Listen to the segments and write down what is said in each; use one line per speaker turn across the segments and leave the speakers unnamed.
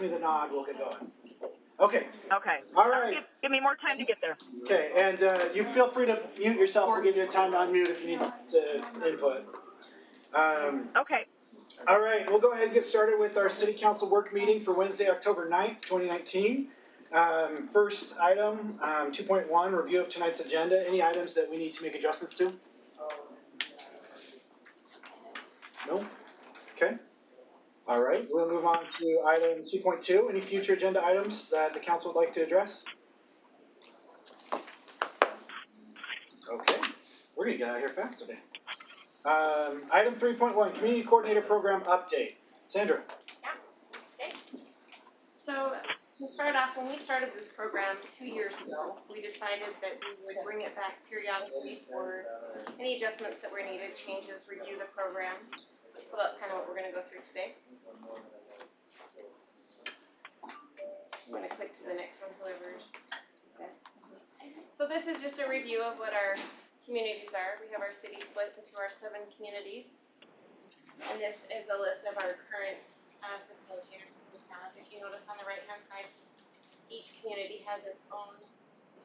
me the nod, we'll get going. Okay.
Okay.
All right.
Give me more time to get there.
Okay, and you feel free to mute yourself. We'll give you a time to unmute if you need to input.
Okay.
All right, we'll go ahead and get started with our City Council work meeting for Wednesday, October 9th, 2019. First item, 2.1, review of tonight's agenda. Any items that we need to make adjustments to? No? Okay. All right, we'll move on to item 2.2. Any future agenda items that the council would like to address? Okay, we're gonna get out of here fast today. Item 3.1, Community Coordinator Program Update. Sandra.
Yeah, okay. So to start off, when we started this program 2 years ago, we decided that we would bring it back periodically for any adjustments that were needed, changes, review the program. So that's kind of what we're going to go through today. I'm going to click to the next one, whoever's best. So this is just a review of what our communities are. We have our city split into our 7 communities. And this is a list of our current facilitators that we have. If you notice on the right-hand side, each community has its own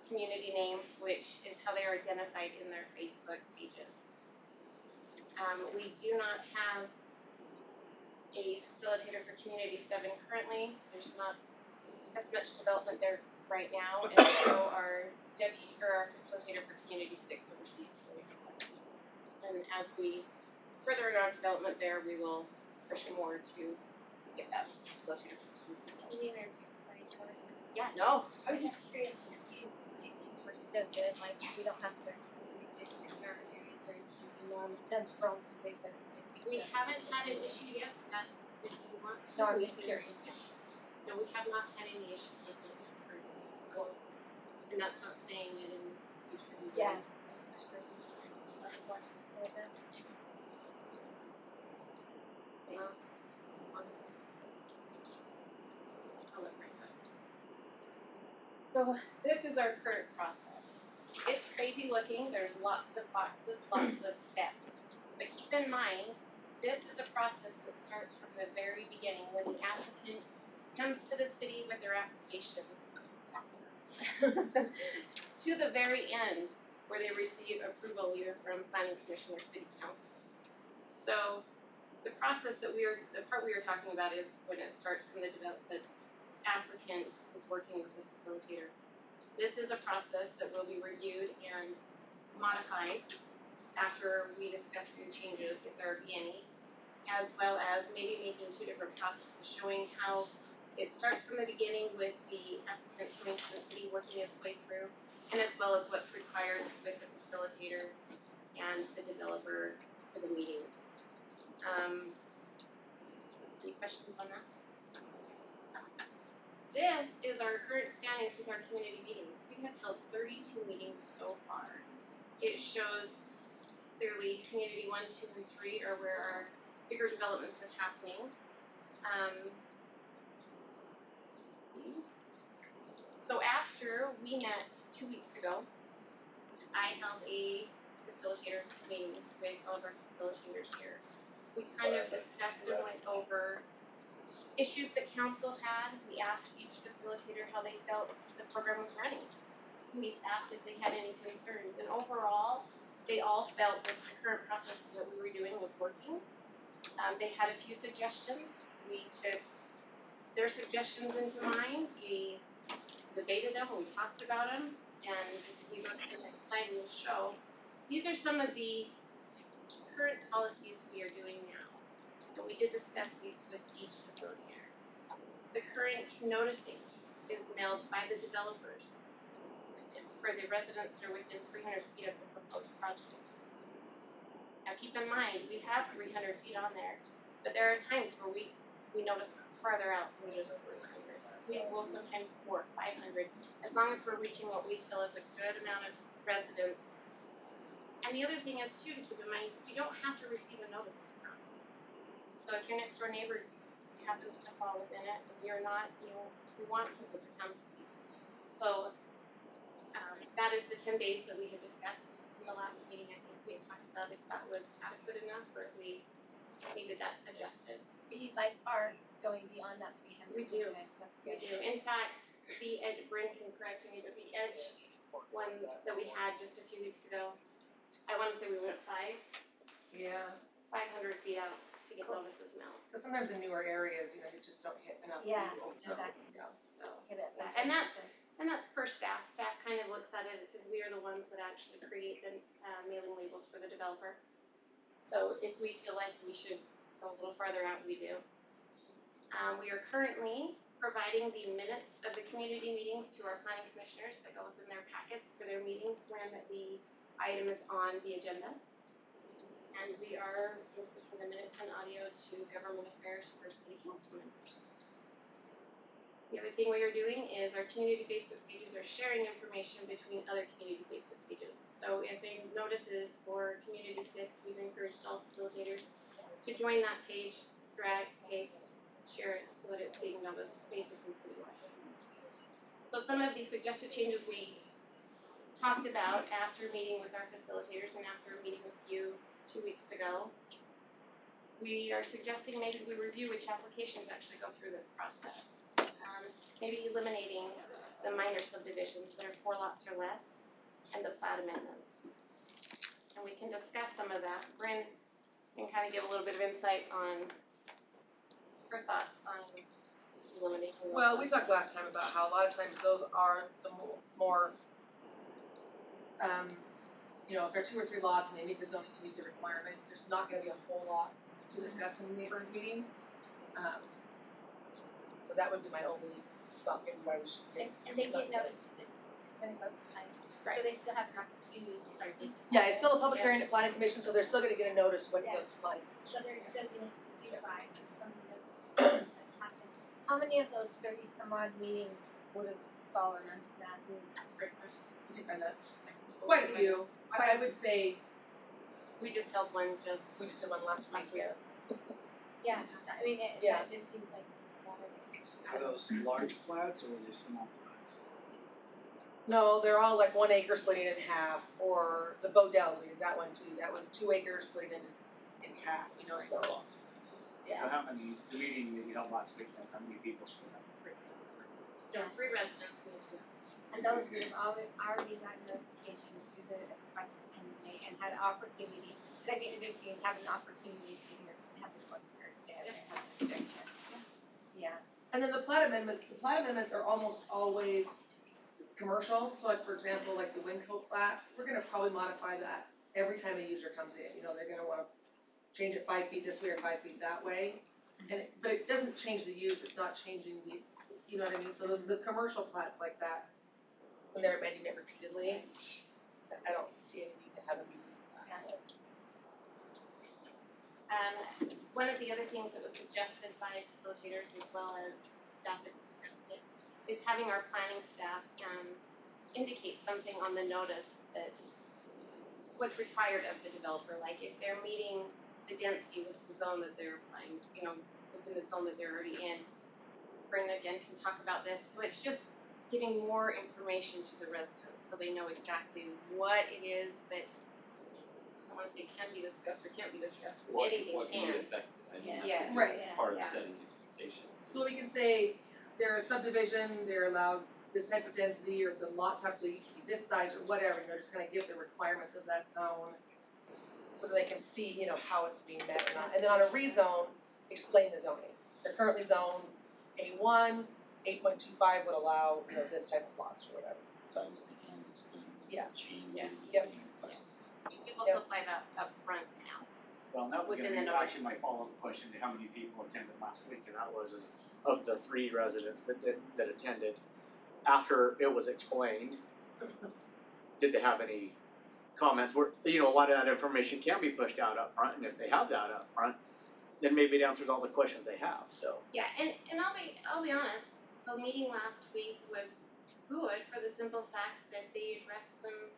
community name, which is how they are identified in their Facebook pages. We do not have a facilitator for Community 7 currently. There's not as much development there right now, and so our facilitator for Community 6 oversees Community 7. And as we further our development there, we will push more to get that facilitator position. Yeah, no.
I was just curious if you think we're still good, like we don't have to redistrict our areas or anything, fence rows and big fence.
We haven't had an issue yet, but that's if you want to.
No, I'm just curious.
No, we have not had any issues with it currently. So, and that's not saying that in the future we will.
Yeah.
So this is our current process. It's crazy looking. There's lots of boxes, lots of steps. But keep in mind, this is a process that starts from the very beginning when the applicant comes to the city with their application to the very end where they receive approval either from Planning Commission or City Council. So the process that the part we are talking about is when it starts from the applicant is working with the facilitator. This is a process that will be reviewed and modified after we discuss some changes, if there be any, as well as maybe making 2 different processes showing how it starts from the beginning with the applicant coming to the city, working its way through, and as well as what's required with the facilitator and the developer for the meetings. Any questions on that? This is our current standings with our community meetings. We have held 32 meetings so far. It shows clearly community 1, 2, and 3 are where our bigger developments are happening. So after we met 2 weeks ago, I held a facilitator meeting with all of our facilitators here. We kind of discussed and went over issues that council had. We asked each facilitator how they felt the program was running. We asked if they had any concerns, and overall, they all felt that the current process that we were doing was working. They had a few suggestions. We took their suggestions into mind. We debated them, we talked about them, and if we go to the next slide, we'll show. These are some of the current policies we are doing now. And we did discuss these with each facilitator. The current noticing is mailed by the developers for the residents that are within 300 feet of the proposed project. Now keep in mind, we have 300 feet on there, but there are times where we notice farther out than just 300. We will sometimes 400, 500, as long as we're reaching what we feel is a good amount of residents. And the other thing is too, to keep in mind, you don't have to receive a notice to come. So if your next door neighbor happens to fall within it, and you're not, we want people to come to these. So that is the 10 days that we had discussed in the last meeting. I think we had talked about if that was adequate enough or if we needed that adjusted.
You guys are going beyond that 300
We do.
sometimes, that's
We
good.
do. In fact, the edge, Bryn can correct me, but the edge one that we had just a few weeks ago, I want to say we went
Yeah,
500 feet out to get notices now.
because sometimes in newer areas, you know, you just don't hit enough
Yeah,
people, so,
exactly.
yeah.
So,
Give it that
and
10%.
that's per staff. Staff kind of looks at it because we are the ones that actually create the mailing labels for the developer. So if we feel like we should go a little farther out, we do. We are currently providing the minutes of the community meetings to our planning commissioners that goes in their packets for their meetings when the item is on the agenda. And we are including the minutes and audio to government affairs for city council members. The other thing we are doing is our community Facebook pages are sharing information between other community Facebook pages. So if a notice is for Community 6, we've encouraged all facilitators to join that page, drag, paste, share it so that it's being noticed basically citywide. So some of the suggested changes we talked about after meeting with our facilitators and after meeting with you 2 weeks ago, we are suggesting maybe we review which applications actually go through this process. Maybe eliminating the minor subdivisions that are 4 lots or less and the plat amendments. And we can discuss some of that. Bryn can kind of give a little bit of insight on her thoughts on eliminating those.
Well, we talked last time about how a lot of times those are the more, you know, if there are 2 or 3 lots and they meet the zoning, meet the requirements, there's not gonna be a whole lot to discuss in the neighborhood meeting. So that would be my only thought, maybe why we should get.
And they get notices when it goes to planning.
Right.
So they still have an opportunity to speak.
Yeah, it's still a public hearing at planning commission, so they're still gonna get a notice when it goes to planning.
So they're still gonna be advised if something doesn't happen. How many of those 30 some odd meetings would have fallen under that?
That's a great question. You can find that. Quite a few. I would say
We just held one just
we just did one last week.
last week.
Yeah, I mean,
Yeah.
that just seems like it's a lot of extra.
Are those large plats or are they small plats?
No, they're all like 1 acre splitting in half, or the Bodells, we did that one too. That was 2 acres splitting in half, you know, so.
So how many, the meeting that you held last week, then how many people showed up?
There were 3 residents in the 2.
And those would have already gotten notification through the process anyway and had opportunity. Because I think the big thing is having an opportunity to have the voice heard there and have the direction. Yeah.
And then the plat amendments are almost always commercial. So like, for example, like the Winco plat, we're gonna probably modify that every time a user comes in. You know, they're gonna wanna change it 5 feet this way or 5 feet that way. But it doesn't change the use, it's not changing the, you know what I mean? So the commercial plats like that, when they're amending it repeatedly, I don't see any need to have a meeting.
One of the other things that was suggested by facilitators as well as staff that discussed it is having our planning staff indicate something on the notice that what's required of the developer, like if they're meeting the density with the zone that they're applying, you know, within the zone that they're already in. Bryn again can talk about this, so it's just giving more information to the residents so they know exactly what it is that, I don't want to say can be discussed or can't be discussed, anything
What can be
can.
affected, I think
Yeah.
that's
Right.
part of
Yeah.
setting expectations.
So we can say they're a subdivision, they're allowed this type of density, or the lots have to each be this size, or whatever, you know, just kind of give the requirements of that zone. So that they can see, you know, how it's being met or not. And then on a rezone, explain the zoning. They're currently zoned A1, 8.25 would allow, you know, this type of lots or whatever.
So I was thinking, as explaining
Yeah.
the changes,
Yeah.
it's
Yep.
being requested.
So we will
Yep.
supply that up front now.
Well, and that was
Within
gonna be
the notice.
actually my follow-up question to how many people attended last week, and that was is of the 3 residents that attended, after it was explained, did they have any comments? Where, you know, a lot of that information can be pushed out up front, and if they have that up front, then maybe it answers all the questions they have, so.
Yeah, and I'll be honest, the meeting last week was good for the simple fact that they addressed some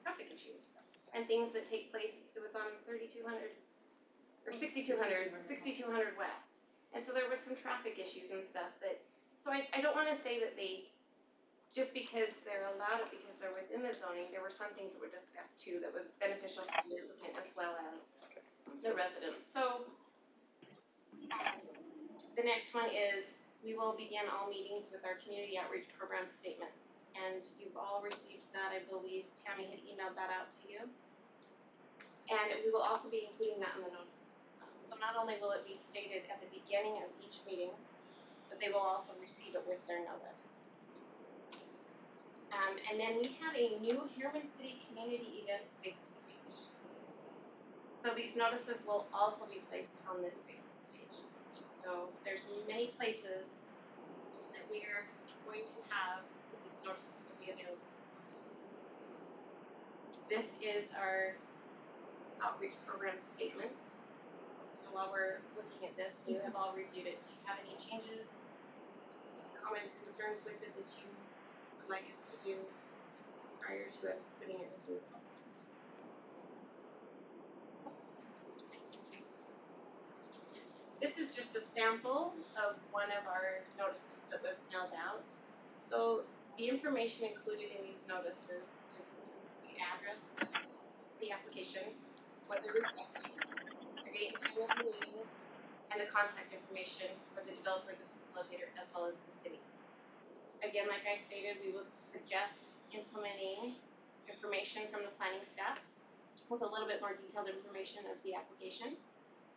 traffic issues and things that take place. It was on 3200 or 6200 West, and so there were some traffic issues and stuff that. So I don't want to say that they just because they're allowed it because they're within the zoning. There were some things that were discussed too that was beneficial for the applicant as well as the residents. So The next one is, we will begin all meetings with our community outreach program statement. And you've all received that, I believe Tammy had emailed that out to you. And we will also be including that in the notices as well. So not only will it be stated at the beginning of each meeting, but they will also receive it with their notice. And then we have a new Harriman City Community Events Facebook page. So these notices will also be placed on this Facebook page. So there's many places that we are going to have that these notices will be available to. This is our outreach program statement. So while we're looking at this, you have all reviewed it. Do you have any changes, comments, concerns with it that you would like us to do prior to us putting it into the policy? This is just a sample of one of our notices that was mailed out. So the information included in these notices is the address of the application, what they're requesting, the date and time of the meeting, and the contact information for the developer, the facilitator, as well as the city. Again, like I stated, we would suggest implementing information from the planning staff with a little bit more detailed information of the application,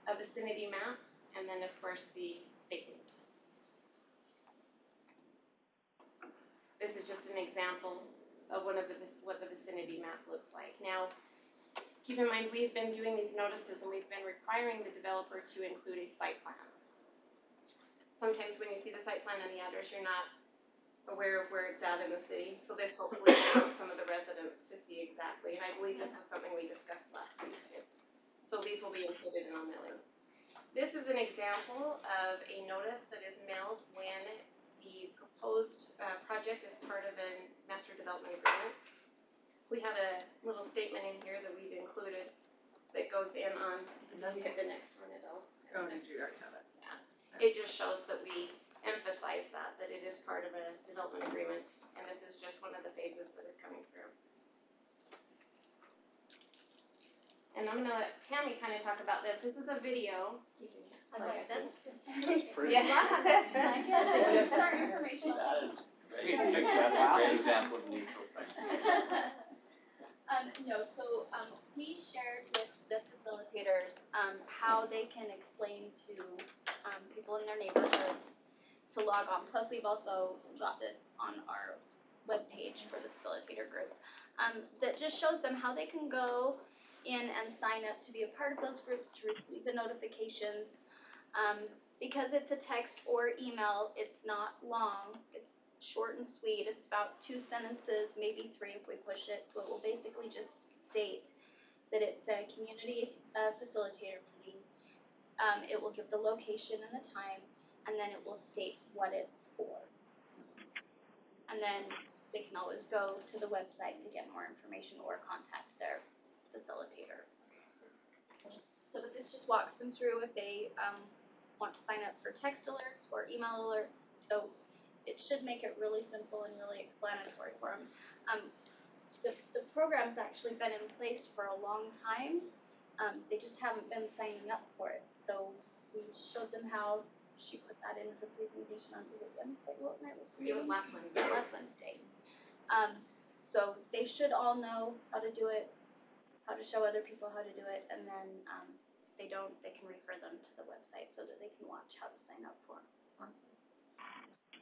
a vicinity map, and then of course the statement. This is just an example of what the vicinity map looks like. Now, keep in mind, we've been doing these notices and we've been requiring the developer to include a site plan. Sometimes when you see the site plan and the address, you're not aware of where it's at in the city. So this hopefully will help some of the residents to see exactly. And I believe this was something we discussed last week too. So these will be included in our mailings. This is an example of a notice that is mailed when the proposed project is part of a master development agreement. We have a little statement in here that we've included that goes in on, you hit the next one, Adele.
Oh, did you already have it?
Yeah. It just shows that we emphasize that it is part of a development agreement, and this is just one of the phases that is coming through. And I'm gonna let Tammy kind of talk about this. This is a video.
I was like, that's just.
That's pretty.
Yeah.
That's our information.
That is great. That's a great example of neutral thing.
We shared with the facilitators how they can explain to people in their neighborhoods to log on. Plus, we've also got this on our webpage for the facilitator group that just shows them how they can go in and sign up to be a part of those groups to receive the notifications. Because it's a text or email, it's not long. It's short and sweet. It's about 2 sentences, maybe 3 if we push it. So it will basically just state that it's a community facilitator meeting. It will give the location and the time, and then it will state what it's for. And then they can always go to the website to get more information or contact their facilitator. So, but this just walks them through if they want to sign up for text alerts or email alerts. So it should make it really simple and really explanatory for them. The program's actually been in place for a long time. They just haven't been signing up for it. So we showed them how. She put that in her presentation on Wednesday. What night was the meeting?
It was last Wednesday.
Last Wednesday. So they should all know how to do it, how to show other people how to do it, and then if they don't, they can refer them to the website so that they can watch how to sign up for it.
Awesome.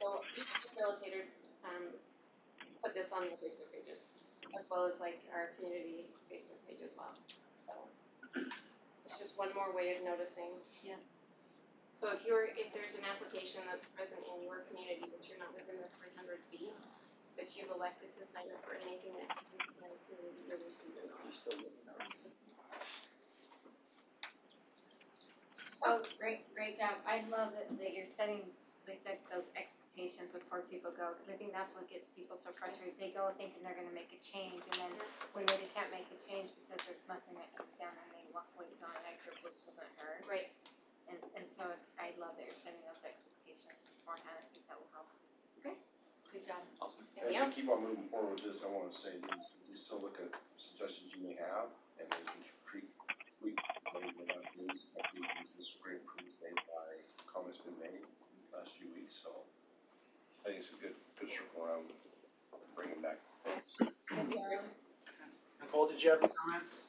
So each facilitator put this on the Facebook pages, as well as like our community Facebook page as well. So it's just one more way of noticing.
Yeah.
So if there's an application that's present in your community, but you're not within the 300 feet, but you've elected to sign up for anything that happens within the community, you'll receive a notice.
Oh, great job. I love that you're setting, they set those expectations before people go, because I think that's what gets people so frustrated. They go thinking they're gonna make a change, and then when they can't make a change because there's nothing that comes down and they walk away feeling like their voice wasn't heard.
Right.
And so I love that you're setting those expectations beforehand. I think that will help.
Okay. Good job.
Awesome.
As we keep on moving forward with this, I want to say we still look at suggestions you may have, and as we tweak how we go about things. I think this was great improvements made by comments been made in the last few weeks, so I think it's a good circle around bringing back folks.
Nicole, did you have any comments?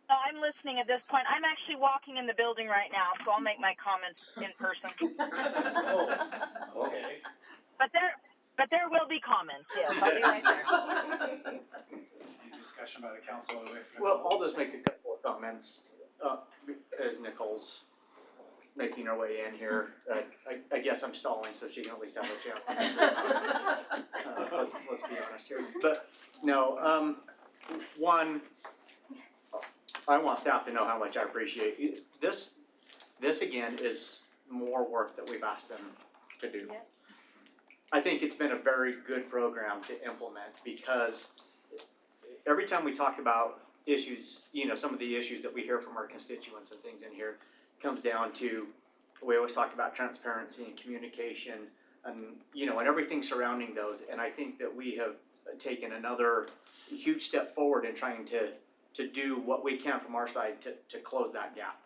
I'm listening at this point. I'm actually walking in the building right now, so I'll make my comments in person.
Oh, okay.
But there will be comments. Yes, I'll be right there.
Any discussion by the council all the way from
Well, I'll just make a couple of comments, as Nicole's making her way in here. I guess I'm stalling so she can at least have a chance to make her comments. Let's be honest here. But, no, one, I want staff to know how much I appreciate it. This again is more work that we've asked them to do.
Yep.
I think it's been a very good program to implement because every time we talk about issues, you know, some of the issues that we hear from our constituents and things in here comes down to, we always talk about transparency and communication and, you know, and everything surrounding those. And I think that we have taken another huge step forward in trying to do what we can from our side to close that gap,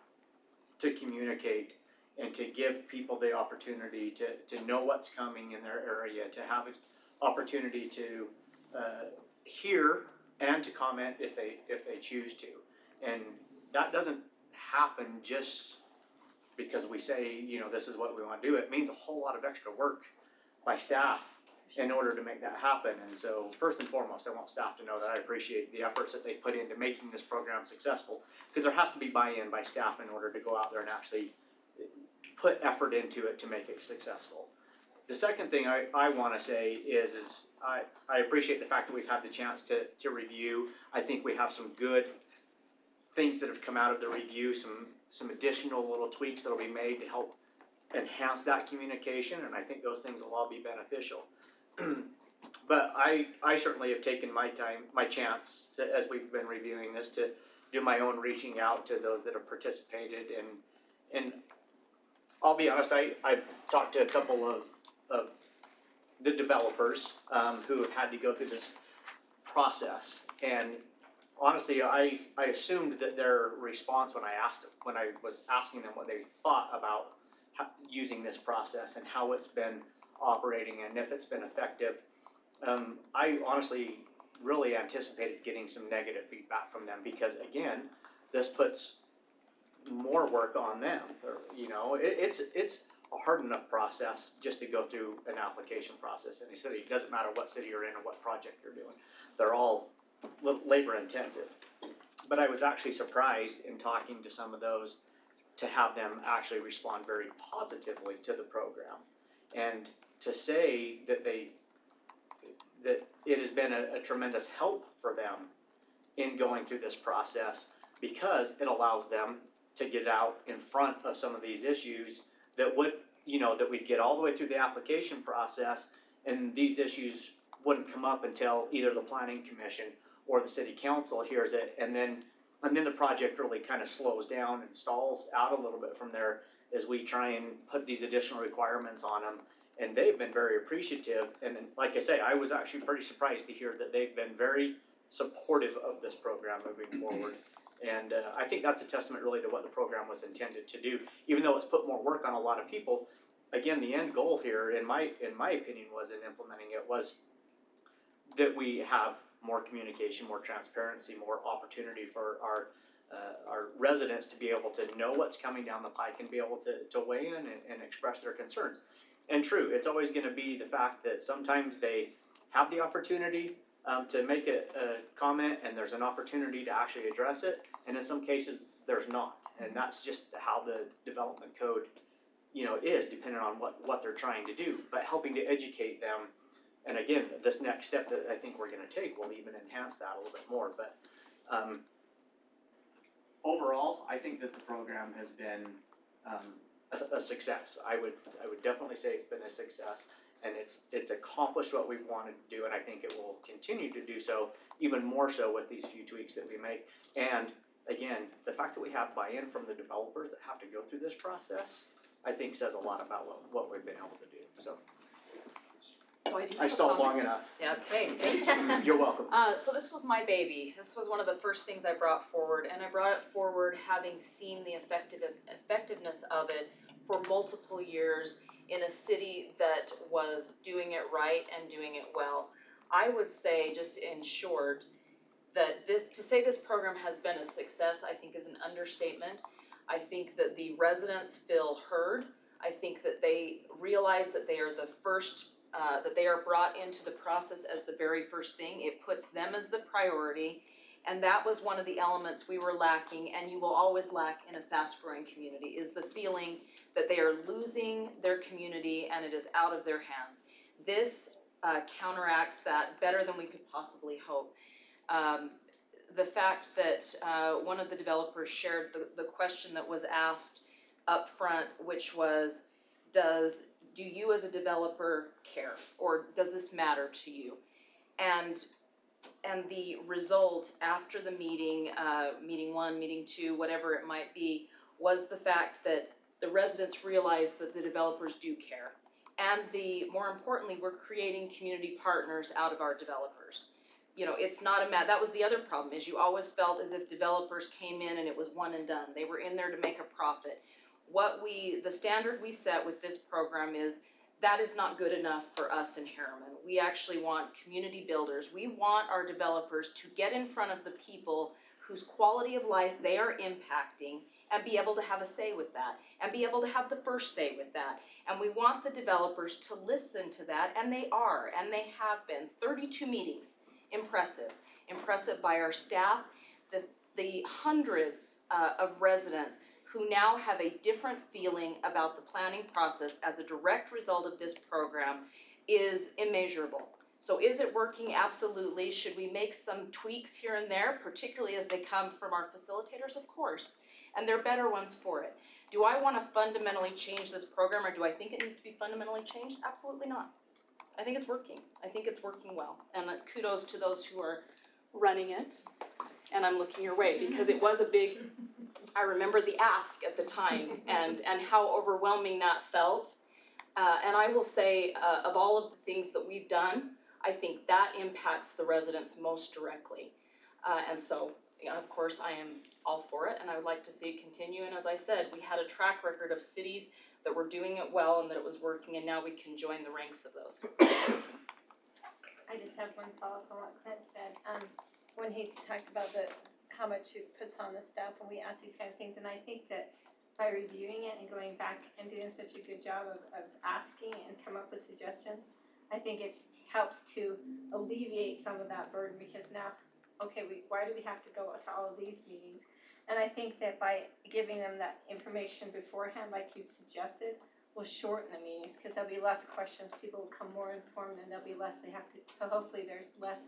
to communicate and to give people the opportunity to know what's coming in their area, to have an opportunity to hear and to comment if they choose to. And that doesn't happen just because we say, you know, this is what we want to do. It means a whole lot of extra work by staff in order to make that happen. And so first and foremost, I want staff to know that I appreciate the efforts that they put into making this program successful, because there has to be buy-in by staff in order to go out there and actually put effort into it to make it successful. The second thing I want to say is I appreciate the fact that we've had the chance to review. I think we have some good things that have come out of the review, some additional little tweaks that will be made to help enhance that communication, and I think those things will all be beneficial. But I certainly have taken my time, my chance, as we've been reviewing this, to do my own reaching out to those that have participated. And I'll be honest, I've talked to a couple of the developers who have had to go through this process. And honestly, I assumed that their response when I was asking them what they thought about using this process and how it's been operating and if it's been effective, I honestly really anticipated getting some negative feedback from them, because again, this puts more work on them. You know, it's a hard enough process just to go through an application process in a city. It doesn't matter what city you're in or what project you're doing. They're all labor intensive. But I was actually surprised in talking to some of those to have them actually respond very positively to the program, and to say that it has been a tremendous help for them in going through this process, because it allows them to get out in front of some of these issues that we'd get all the way through the application process, and these issues wouldn't come up until either the planning commission or the city council hears it, and then the project really kind of slows down and stalls out a little bit from there as we try and put these additional requirements on them. And they've been very appreciative, and like I say, I was actually pretty surprised to hear that they've been very supportive of this program moving forward. And I think that's a testament really to what the program was intended to do. Even though it's put more work on a lot of people, again, the end goal here, in my opinion, was in implementing it, was that we have more communication, more transparency, more opportunity for our residents to be able to know what's coming down the pike and be able to weigh in and express their concerns. And true, it's always going to be the fact that sometimes they have the opportunity to make a comment, and there's an opportunity to actually address it, and in some cases there's not. And that's just how the development code, you know, is, depending on what they're trying to do. But helping to educate them, and again, this next step that I think we're going to take will even enhance that a little bit more. But overall, I think that the program has been a success. I would definitely say it's been a success, and it's accomplished what we've wanted to do, and I think it will continue to do so, even more so with these few tweaks that we make. And again, the fact that we have buy-in from the developers that have to go through this process, I think says a lot about what we've been able to do. So.
So I do have
I
a
stalled long
comment.
enough.
Yeah, okay, thank you.
You're welcome.
So this was my baby. This was one of the first things I brought forward, and I brought it forward having seen the effectiveness of it for multiple years in a city that was doing it right and doing it well. I would say, just in short, that to say this program has been a success, I think is an understatement. I think that the residents feel heard. I think that they realize that they are the first, that they are brought into the process as the very first thing. It puts them as the priority. And that was one of the elements we were lacking, and you will always lack in a fast-growing community, is the feeling that they are losing their community and it is out of their hands. This counteracts that better than we could possibly hope. The fact that one of the developers shared the question that was asked up front, which was, do you as a developer care, or does this matter to you? And the result after the meeting, meeting 1, meeting 2, whatever it might be, was the fact that the residents realized that the developers do care. And more importantly, we're creating community partners out of our developers. You know, it's not that was the other problem, is you always felt as if developers came in and it was one and done. They were in there to make a profit. The standard we set with this program is that is not good enough for us in Harriman. We actually want community builders. We want our developers to get in front of the people whose quality of life they are impacting and be able to have a say with that, and be able to have the first say with that. And we want the developers to listen to that, and they are, and they have been. 32 meetings, impressive by our staff, the hundreds of residents who now have a different feeling about the planning process as a direct result of this program is immeasurable. So is it working? Absolutely. Should we make some tweaks here and there, particularly as they come from our facilitators? Of course. And they're better ones for it. Do I want to fundamentally change this program, or do I think it needs to be fundamentally changed? Absolutely not. I think it's working. I think it's working well. And kudos to those who are running it. And I'm looking your way, because it was a big, I remember the ask at the time and how overwhelming that felt. And I will say, of all of the things that we've done, I think that impacts the residents most directly. And so, of course, I am all for it, and I would like to see it continue. And as I said, we had a track record of cities that were doing it well and that it was working, and now we can join the ranks of those.
I just have one follow-up on what Clint said. When he talked about how much it puts on the staff when we ask these kind of things, and I think that by reviewing it and going back and doing such a good job of asking and come up with suggestions, I think it helps to alleviate some of that burden, because now, okay, why do we have to go to all of these meetings? And I think that by giving them that information beforehand, like you suggested, will shorten the meetings, because there'll be less questions, people will come more informed, and there'll be less they have to, so hopefully there's less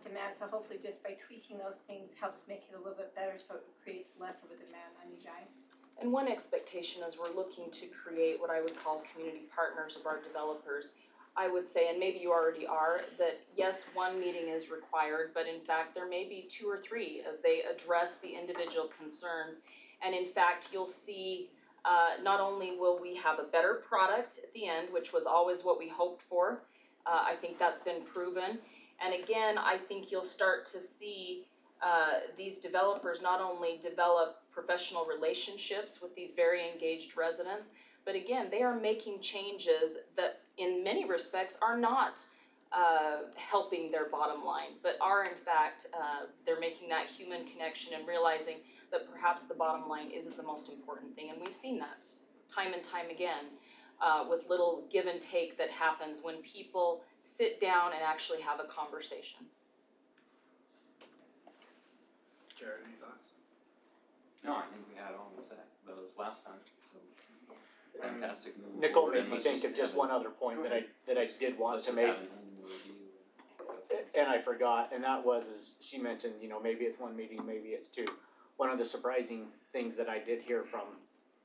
demand, so hopefully just by tweaking those things helps make it a little bit better, so it creates less of a demand on you guys.
And one expectation is we're looking to create what I would call community partners of our developers. I would say, and maybe you already are, that yes, one meeting is required, but in fact there may be 2 or 3 as they address the individual concerns. And in fact, you'll see not only will we have a better product at the end, which was always what we hoped for, I think that's been proven. And again, I think you'll start to see these developers not only develop professional relationships with these very engaged residents, but again, they are making changes that in many respects are not helping their bottom line, but are in fact, they're making that human connection and realizing that perhaps the bottom line isn't the most important thing. And we've seen that time and time again with little give and take that happens when people sit down and actually have a conversation.
Jared, any thoughts?
No, I think we had all those last time, so fantastic move.
Nicole
forward,
made
and
me
let's
think of just
have
one other point that I did want
let's
to
just
make.
have an annual review.
And I forgot, and that was, as she mentioned, maybe it's 1 meeting, maybe it's 2. One of the surprising things that I did hear from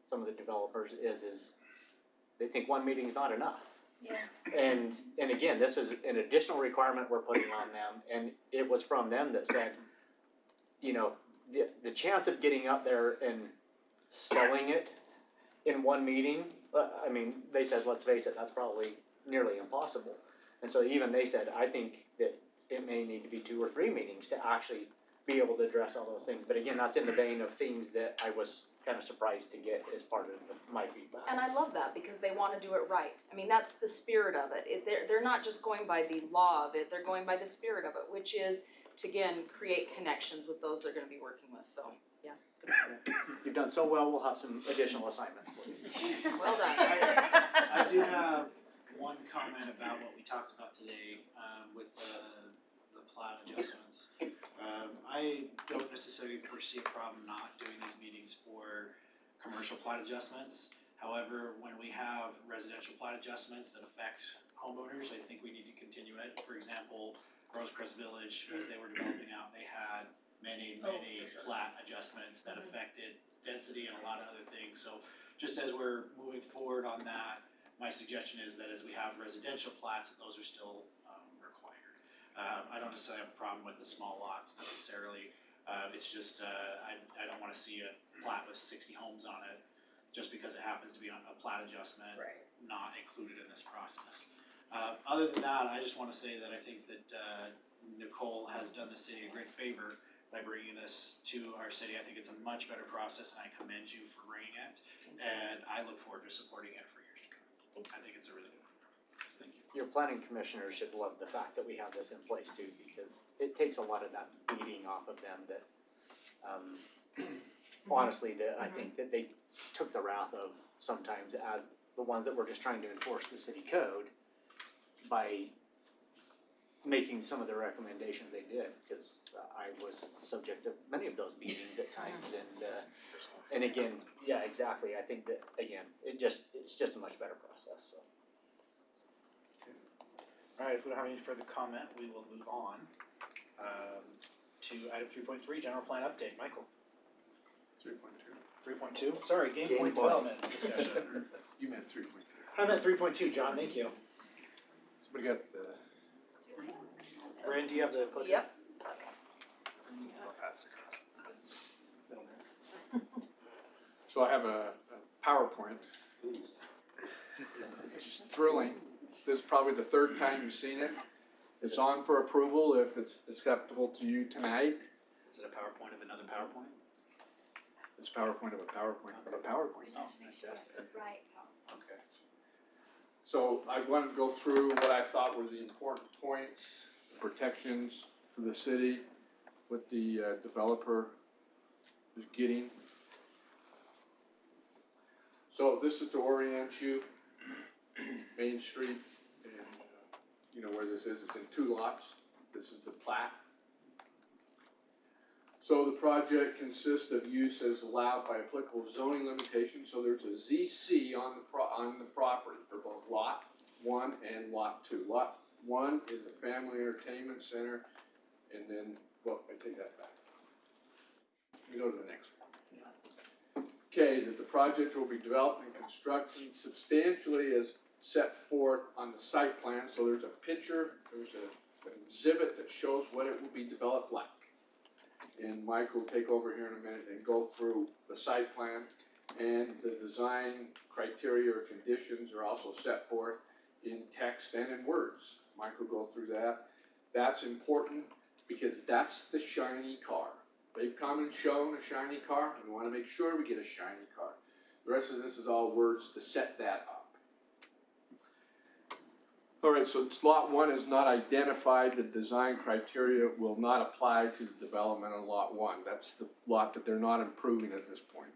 some of the developers is they think 1 meeting is not enough.
Yeah.
And again, this is an additional requirement we're putting on them, and it was from them that said, the chance of getting up there and selling it in 1 meeting, I mean, they said, let's face it, that's probably nearly impossible. And so even they said, I think that it may need to be 2 or 3 meetings to actually be able to address all those things. But again, that's in the vein of themes that I was kind of surprised to get as part of my feedback.
And I love that because they wanna do it right. I mean, that's the spirit of it. They're not just going by the law of it, they're going by the spirit of it, which is to, again, create connections with those they're gonna be working with, so, yeah, it's good.
You've done so well, we'll have some additional assignments for you.
Well done.
I do have one comment about what we talked about today, with the plat adjustments. I don't necessarily foresee a problem not doing these meetings for commercial plat adjustments. However, when we have residential plat adjustments that affect homeowners, I think we need to continue it. For example, Rosecrest Village, as they were developing out, they had many plat adjustments that affected density and a lot of other things. So just as we're moving forward on that, my suggestion is that as we have residential plats, that those are still required. I don't necessarily have a problem with the small lots necessarily. It's just I don't want to see a plat with 60 homes on it just because it happens to be on a plat adjustment,
Right.
not included in this process. Other than that, I just want to say that I think that Nicole has done the city a great favor by bringing this to our city. I think it's a much better process, and I commend you for bringing it. And I look forward to supporting it for years to come. I think it's a really good program. Thank you.
Your planning commissioners should love the fact that we have this in place too, because it takes a lot of that beating off of them that, honestly, that I think that they took the wrath of sometimes as the ones that were just trying to enforce the city code by making some of the recommendations they did, because I was subject of many of those meetings at times, and again, yeah, exactly, I think that, again, it's just a much better process, so.
All right, if we don't have any further comment, we will move on to item 3.3, general plan update. Michael.
3.2.
3.2, sorry, game point development discussion.
You meant 3.3.
I meant 3.2, John, thank you.
Somebody got the.
Brandon, do you have the clicker?
Yep.
I'll pass it across.
So I have a PowerPoint. It's thrilling. This is probably the 3rd time you've seen it. It's on for approval if it's acceptable to you tonight.
Is it a PowerPoint of another PowerPoint?
It's a PowerPoint of a PowerPoint of a PowerPoint.
Oh, fantastic.
Right.
Okay.
So I wanted to go through what I thought were the important points, protections to the city, what the developer is getting. So this is to orient you, Main Street, and you know where this is. It's in 2 lots. This is the plat. So the project consists of use as allowed by applicable zoning limitations. So there's a ZC on the property for both lot 1 and lot 2. Lot 1 is a family entertainment center, and then, well, I take that back. We go to the next one. Okay, that the project will be developed and constructed substantially as set forth on the site plan. So there's a picture, there's an exhibit that shows what it will be developed like. And Mike will take over here in a minute and go through the site plan, and the design criteria or conditions are also set forth in text and in words. Mike will go through that. That's important because that's the shiny car. They've come and shown a shiny car, and we want to make sure we get a shiny car. The rest of this is all words to set that up. All right, so lot 1 is not identified. The design criteria will not apply to the development on lot 1. That's the lot that they're not improving at this point.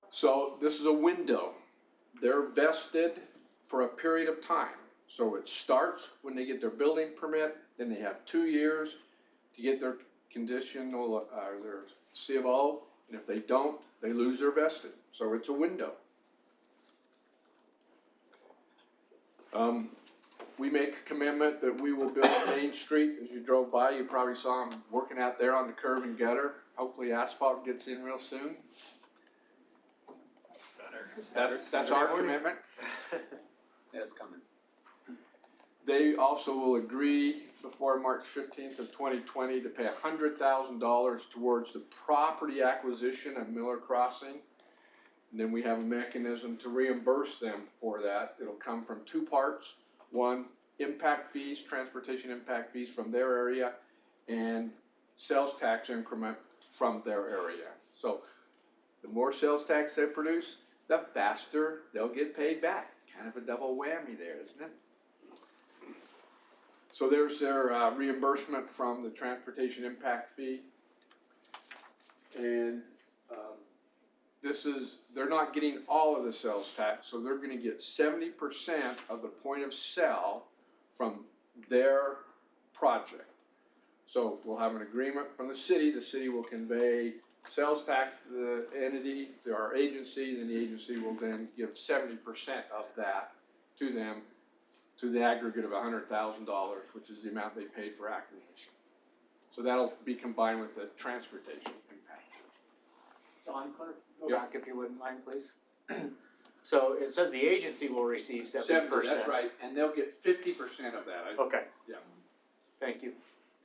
So this is a window. They're vested for a period of time. So it starts when they get their building permit, then they have 2 years to get their conditional, their C of O, and if they don't, they lose their vesting. So it's a window. We make a commitment that we will build Main Street. As you drove by, you probably saw them working out there on the curb and gutter. Hopefully asphalt gets in real soon. That's our commitment.
Yeah, it's coming.
They also will agree before March 15th of 2020 to pay $100,000 towards the property acquisition of Miller Crossing. And then we have a mechanism to reimburse them for that. It'll come from two parts. One, impact fees, transportation impact fees from their area, and sales tax increment from their area. So the more sales tax they produce, the faster they'll get paid back. Kind of a double whammy there, isn't it? So there's their reimbursement from the transportation impact fee. And they're not getting all of the sales tax, so they're gonna get 70% of the point of sale from their project. So we'll have an agreement from the city will convey sales tax to the entity, to our agency, then the agency will then give 70% of that to them, to the aggregate of $100,000, which is the amount they paid for acquisition. So that'll be combined with the transportation impact.
Don, go
Yeah.
back if you wouldn't mind, please. So it says the agency will receive 70%.
That's right, and they'll get 50% of that.
Okay.
Yeah.
Thank you.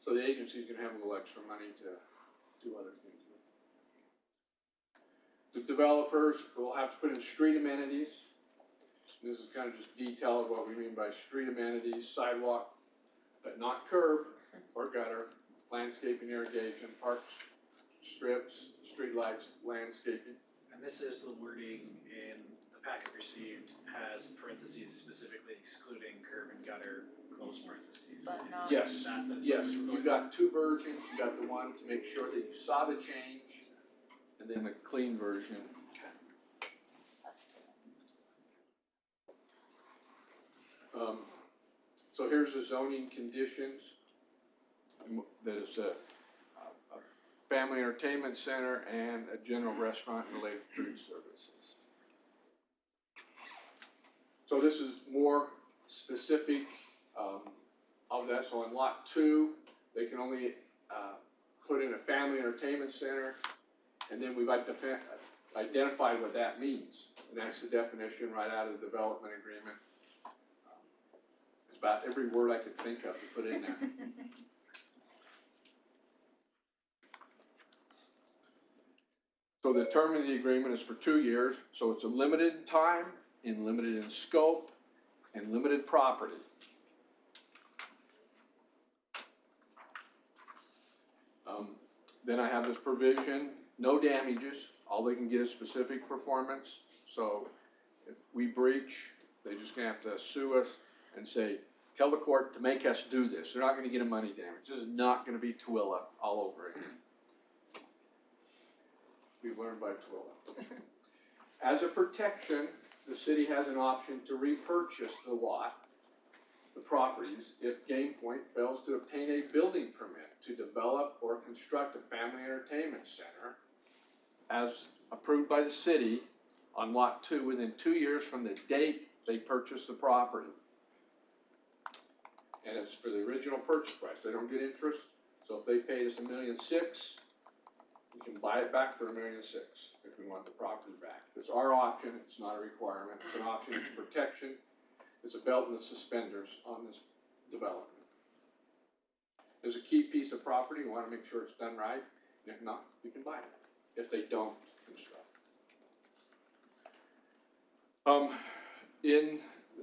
So the agency's gonna have a little extra money to do other things with. The developers will have to put in street amenities. This is kind of just detail of what we mean by street amenities: sidewalk, but not curb or gutter, landscaping, irrigation, parks, strips, street lights, landscaping.
And this is the wording in the packet received, has parentheses specifically excluding curb and gutter, close parentheses.
But
Is
not-
Yes,
that the
yes,
version we're
you
going
got two versions. You got the one to make sure that you saw the change, and then the clean version. So here's the zoning conditions. That is a family entertainment center and a general restaurant and related food services. So this is more specific of that. So on lot 2, they can only put in a family entertainment center, and then we've identified what that means, and that's the definition right out of the development agreement. It's about every word I could think of to put in there. So the term of the agreement is for 2 years, so it's a limited time, and limited in scope, and limited property. Then I have this provision, no damages, all they can get is specific performance. So if we breach, they're just gonna have to sue us and say, tell the court to make us do this. They're not gonna get a money damage. This is not gonna be Tooele all over again. We've learned by Tooele. As a protection, the city has an option to repurchase the lot, the properties, if Game Point fails to obtain a building permit to develop or construct a family entertainment center as approved by the city on lot 2 within 2 years from the date they purchased the property. And it's for the original purchase price. They don't get interest. So if they paid us $1.6 million, we can buy it back for $1.6 million if we want the property back. It's our option. It's not a requirement. It's an option. It's a protection. It's a belt and the suspenders on this development. There's a key piece of property. We want to make sure it's done right. And if not, we can buy it if they don't construct. In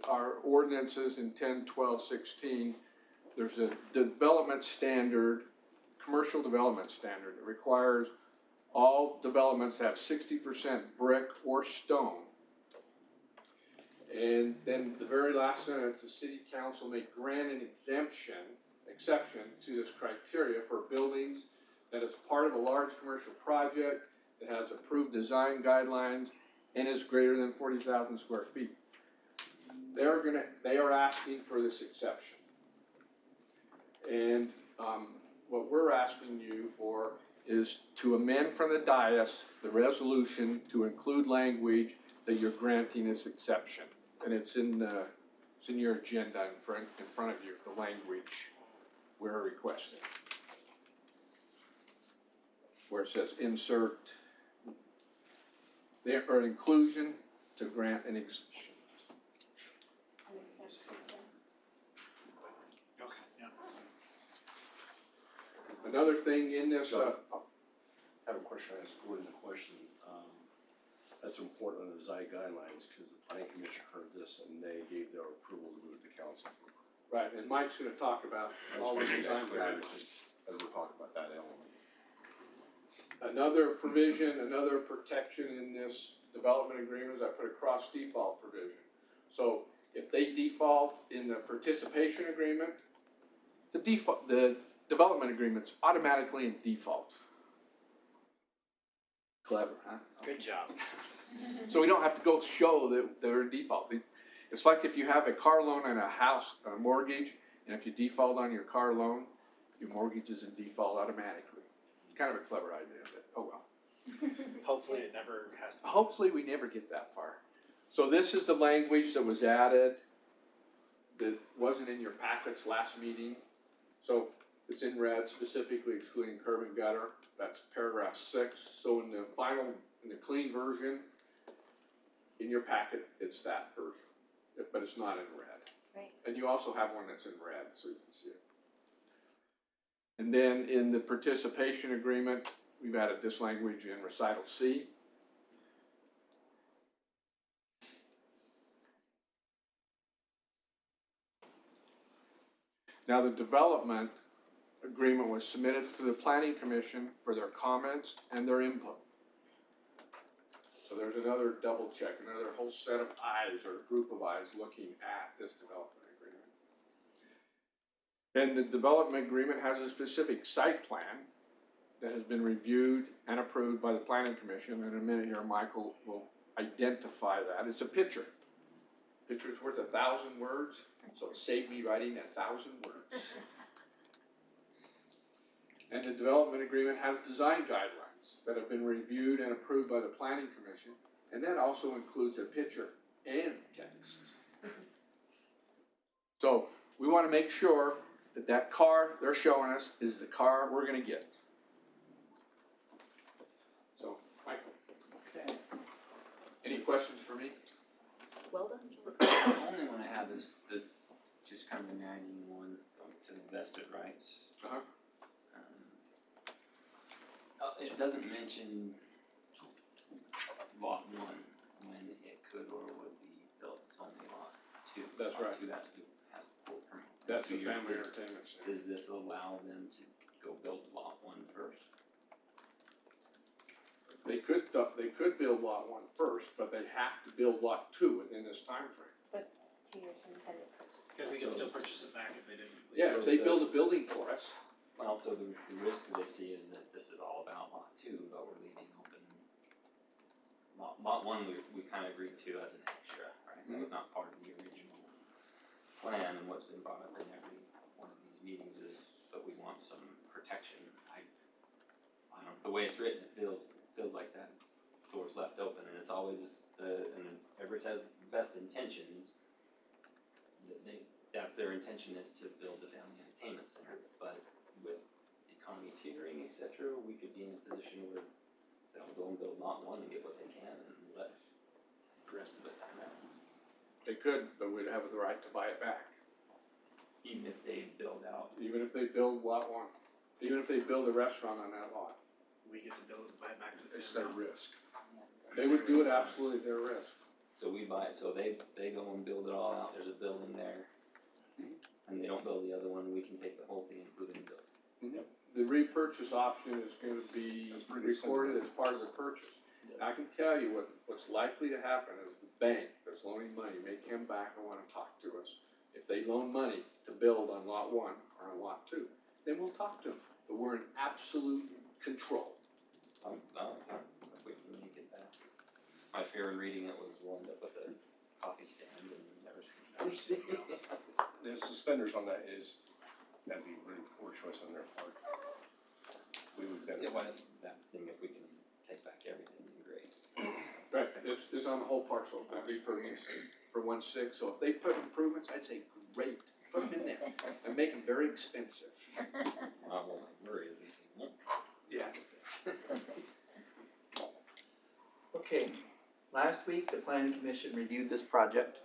our ordinances in 10, 12, 16, there's a development standard, commercial development standard. It requires all developments to have 60% brick or stone. And then the very last sentence, the city council may grant an exception to this criteria for buildings that is part of a large commercial project that has approved design guidelines and is greater than 40,000 square feet. They are asking for this exception. And what we're asking you for is to amend from the dais the resolution to include language that you're granting this exception. And it's in your agenda in front of you, the language we're requesting. Where it says insert, or inclusion to grant an exception.
Okay, yeah.
Another thing in this,
I have a question, I asked Gordon a question. That's important under the guidelines, cause the planning commission heard this and they gave their approval to move to council.
Right, and Mike's gonna talk about all the design guidelines.
As we're talking about that element.
Another provision, another protection in this development agreement is I put a cross default provision. So if they default in the participation agreement, the development agreement's automatically in default. Clever, huh?
Good job.
So we don't have to go show that they're in default. It's like if you have a car loan and a house, a mortgage, and if you default on your car loan, your mortgage is in default automatically. It's kind of a clever idea, but oh well.
Hopefully it never has to be.
Hopefully we never get that far. So this is the language that was added that wasn't in your packets last meeting. So it's in red, specifically excluding curb and gutter. That's paragraph 6. So in the final, in the clean version, in your packet, it's that version, but it's not in red.
Right.
And you also have one that's in red, so you can see it. And then in the participation agreement, we've added this language in recital C. Now the development agreement was submitted to the planning commission for their comments and their input. So there's another double check, another whole set of eyes or group of eyes looking at this development agreement. And the development agreement has a specific site plan that has been reviewed and approved by the planning commission. In a minute here, Michael will identify that. It's a picture. Picture's worth 1,000 words, so it saved me writing 1,000 words. And the development agreement has design guidelines that have been reviewed and approved by the planning commission, and that also includes a picture and text. So we want to make sure that that car they're showing us is the car we're going to get. So, Michael.
Okay.
Any questions for me?
Well done.
The only one I have is that's just kind of an adding one to the vested rights.
Uh-huh.
It doesn't mention lot 1 when it could or would be built. It's only lot 2.
That's
Lot
right.
2 has a full permit.
That's the
2 years.
family entertainment center.
Does this allow them to go build lot 1 first?
They could build lot 1 first, but they have to build lot 2 within this time frame.
2 years from intended purchase.
Because we can still purchase it back if they didn't.
Yeah, if they build a building for us.
Well, so the risk they see is that this is all about lot 2, but we're leaving open lot 1 we kind of agreed to as an extra, right? That was not part of the original plan, and what's been brought up in every one of these meetings is, but we want some protection. I don't, the way it's written, it feels like that door's left open, and it's always and Everett has best intentions. That's their intention, is to build the family entertainment center, but with economy tiering, etc., we could be in a position where they'll go and build lot 1 and get what they can and let the rest of it time out.
They could, but we'd have the right to buy it back.
Even if they build out.
Even if they build lot 1. Even if they build a restaurant on that lot.
We get to build and buy it back to the
It's
same
their
amount.
risk.
They would do it absolutely at their risk.
So we buy it, so they go and build it all out, there's a building there, and they don't build the other one, we can take the whole thing, including the building.
The repurchase option is going to be recorded as part of the purchase. And I can tell you what's likely to happen is the bank that's loaning money may come back and want to talk to us. If they loan money to build on lot 1 or on lot 2, then we'll talk to them. But we're in absolute control.
No, it's not, let's wait for me to get that. My fear in reading it was we'll end up with a coffee stand and never see anything else.
The suspenders on that is, that'd be really poor choice on their part. We would benefit.
Yeah, that's the thing, if we can take back everything, then great.
Right, it's on the whole parcel, that repurchase for 1.6. So if they put improvements, I'd say great, put them in there and make them very expensive.
Well, my worry is if they won't.
Yeah.
Okay, last week, the planning commission reviewed this project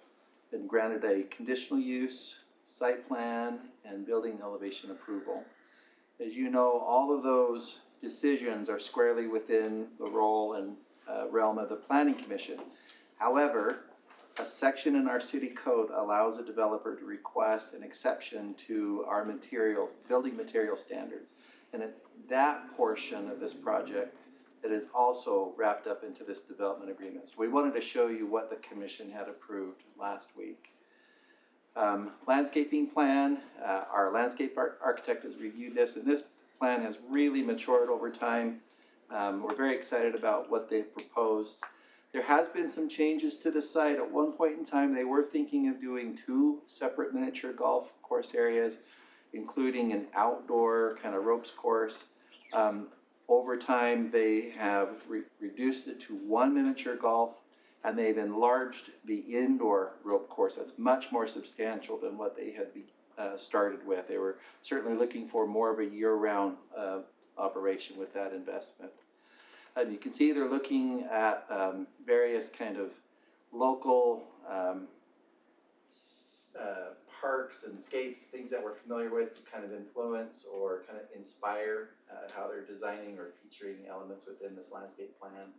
and granted a conditional use, site plan, and building elevation approval. As you know, all of those decisions are squarely within the role and realm of the planning commission. However, a section in our city code allows a developer to request an exception to our building material standards. And it's that portion of this project that is also wrapped up into this development agreement. So we wanted to show you what the commission had approved last week. Landscaping plan, our landscape architect has reviewed this, and this plan has really matured over time. We're very excited about what they've proposed. There has been some changes to the site. At one point in time, they were thinking of doing 2 separate miniature golf course areas, including an outdoor kind of ropes course. Over time, they have reduced it to 1 miniature golf, and they've enlarged the indoor rope course. That's much more substantial than what they had started with. They were certainly looking for more of a year-round operation with that investment. And you can see they're looking at various kind of local parks and scapes, things that we're familiar with to kind of influence or kind of inspire how they're designing or featuring elements within this landscape plan.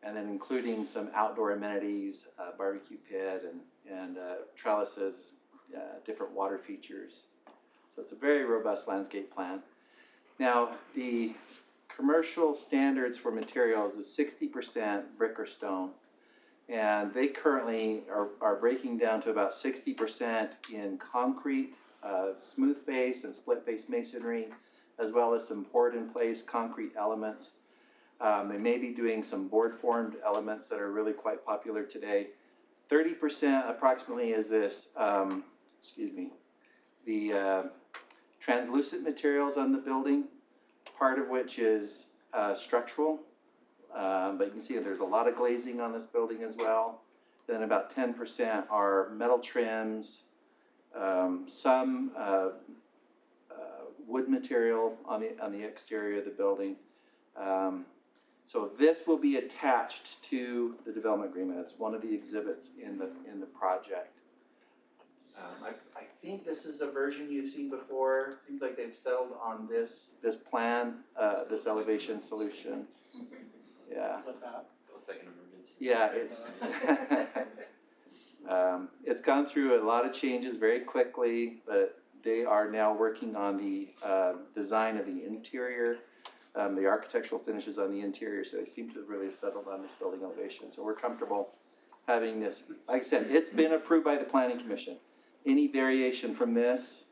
And then including some outdoor amenities, barbecue pit and trellises, different water features. So it's a very robust landscape plan. Now, the commercial standards for materials is 60% brick or stone. And they currently are breaking down to about 60% in concrete, smooth face and split face masonry, as well as some poured in place concrete elements. They may be doing some board formed elements that are really quite popular today. 30% approximately is this, the translucent materials on the building, part of which is structural. But you can see there's a lot of glazing on this building as well. Then about 10% are metal trims, some wood material on the exterior of the building. So this will be attached to the development agreement. It's one of the exhibits in the project. I think this is a version you've seen before. It seems like they've settled on this plan, this elevation solution. Yeah.
What's that? So it's like an emergency.
Yeah, it's gone through a lot of changes very quickly, but they are now working on the design of the interior, the architectural finishes on the interior, so they seem to have really settled on this building elevation. So we're comfortable having this. Like I said, it's been approved by the Planning Commission. Any variation from this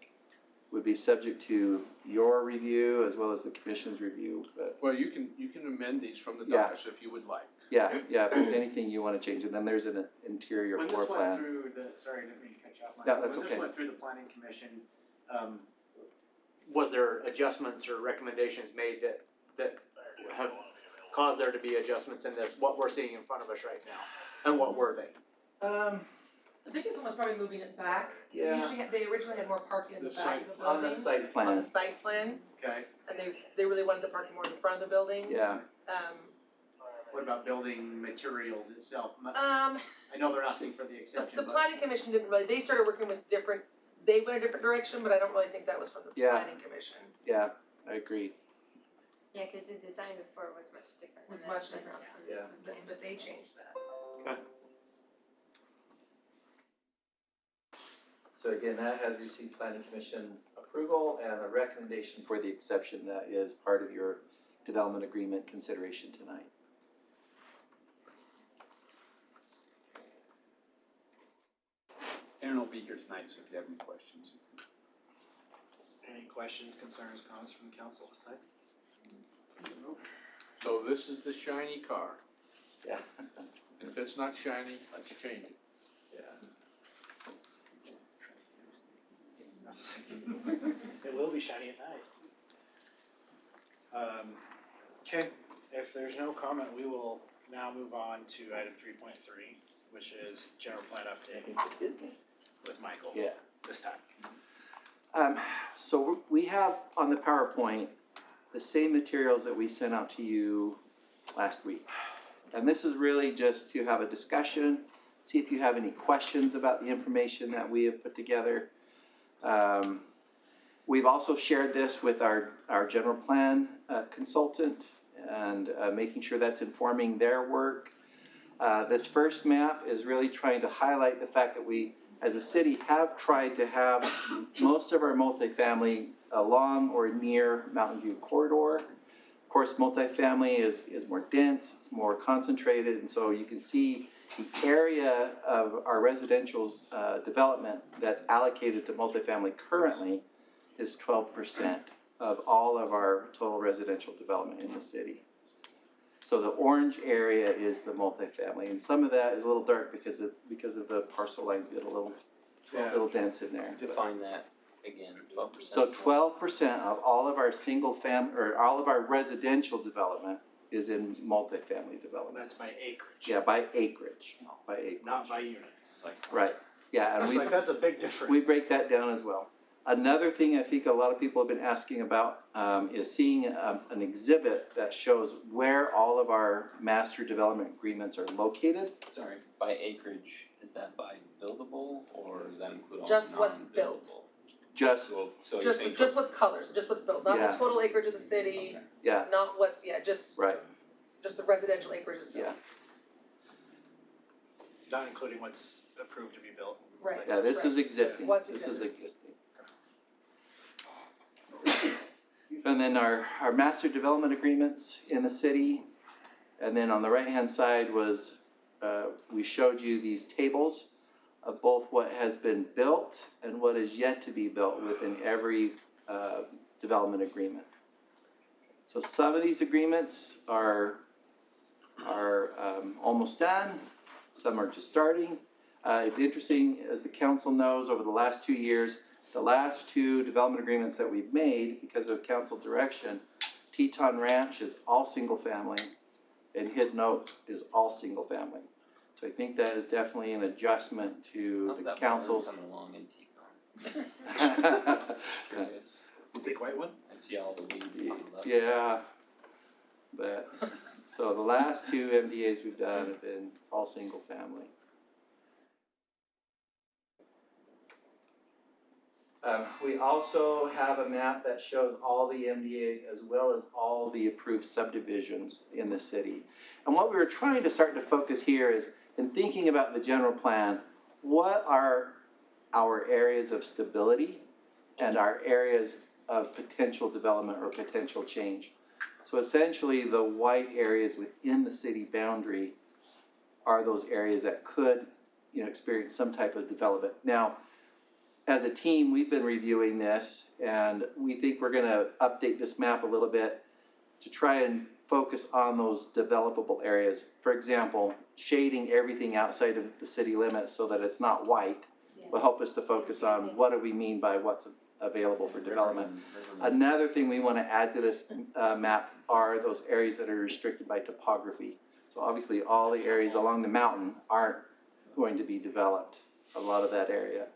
would be subject to your review as well as the commission's review. But
Well, you can amend these from the docs if you would like.
yeah, if there's anything you want to change, and then there's an interior
When
floor
this
plan.
went through sorry, I didn't mean to cut you off, Mike.
Yeah, that's
When
okay.
this went through the planning commission, was there adjustments or recommendations made that have caused there to be adjustments in this, what we're seeing in front of us right now? And what were they?
The biggest one was probably moving it back.
Yeah.
They originally had more parking in the back of the
On
building.
the site plan.
On the site plan,
Okay.
and they really wanted the parking more in the front of the building.
Yeah.
What about building materials itself?
I
I know they're asking for the exception,
The
but
planning commission didn't really, they started working with they went a different direction, but I don't really think that was from the
Yeah.
planning commission.
Yeah, I agree.
Yeah, cause the design before was much different.
It was
than
much
than
different,
this
Yeah.
one.
but they changed that.
So again, that has received planning commission approval and a recommendation for the exception that is part of your development agreement consideration tonight.
Aaron will be here tonight, so if you have any questions.
Any questions, concerns, comments from the council this time?
So this is the shiny car,
Yeah.
and if it's not shiny, let's change it.
Yeah.
It will be shiny at night. Okay, if there's no comment, we will now move on to item 3.3, which is general plan
I
update
think this is me.
with Michael.
Yeah.
This time.
So we have on the PowerPoint the same materials that we sent out to you last week. And this is really just to have a discussion, see if you have any questions about the information that we have put together. We've also shared this with our general plan consultant and making sure that's informing their work. This first map is really trying to highlight the fact that we, as a city, have tried to have most of our multifamily along or near Mountain View corridor. Of course, multifamily is more dense, it's more concentrated, and so you can see the area of our residential development that's allocated to multifamily currently is 12% of all of our total residential development in the city. So the orange area is the multifamily, and some of that is a little dark because of the parcel lines get a little dense in there.
Define that again, 12%.
So 12% of all of our all of our residential development is in multifamily development.
That's by acreage.
Yeah, by acreage,
Not by units.
Right, yeah, and
It's like, that's a big difference.
we break that down as well. Another thing I think a lot of people have been asking about is seeing an exhibit that shows where all of our master development agreements are located.
Sorry, by acreage, is that by buildable, or does that include all
Just what's built.
non-buildable?
Just,
So you
Just,
think.
just what's colored, just what's built, not
Yeah.
the total acreage of the city,
Okay.
yeah,
not what's, just
right,
the residential acreage is built.
yeah.
Not including what's approved to be built.
Right.
Yeah, this is existing.
What's
This is
existing.
existing. And then our master development agreements in the city. And then on the right-hand side was, we showed you these tables of both what has been built and what is yet to be built within every development agreement. So some of these agreements are almost done, some are just starting. It's interesting, as the council knows, over the last 2 years, the last 2 development agreements that we've made because of council direction, Teton Ranch is all single family and Hidden Oaks is all single family. So I think that is definitely an adjustment to
How's
the
that
council's.
coming along in Teton? Curious.
The big white one?
I see all the weeds on the left.
Yeah, but, so the last 2 MDAs we've done have been all single family. We also have a map that shows all the MDAs as well as all the approved subdivisions in the city. And what we were trying to start to focus here is, in thinking about the general plan, what are our areas of stability and our areas of potential development or potential change? So essentially, the white areas within the city boundary are those areas that could, experience some type of development. Now, as a team, we've been reviewing this, and we think we're gonna update this map a little bit to try and focus on those developable areas. For example, shading everything outside of the city limits so that it's not white will help us to focus on what do we mean by what's available for development. Another thing we wanna add to this map are those areas that are restricted by topography. So obviously, all the areas along the mountain aren't going to be developed, a lot of that area.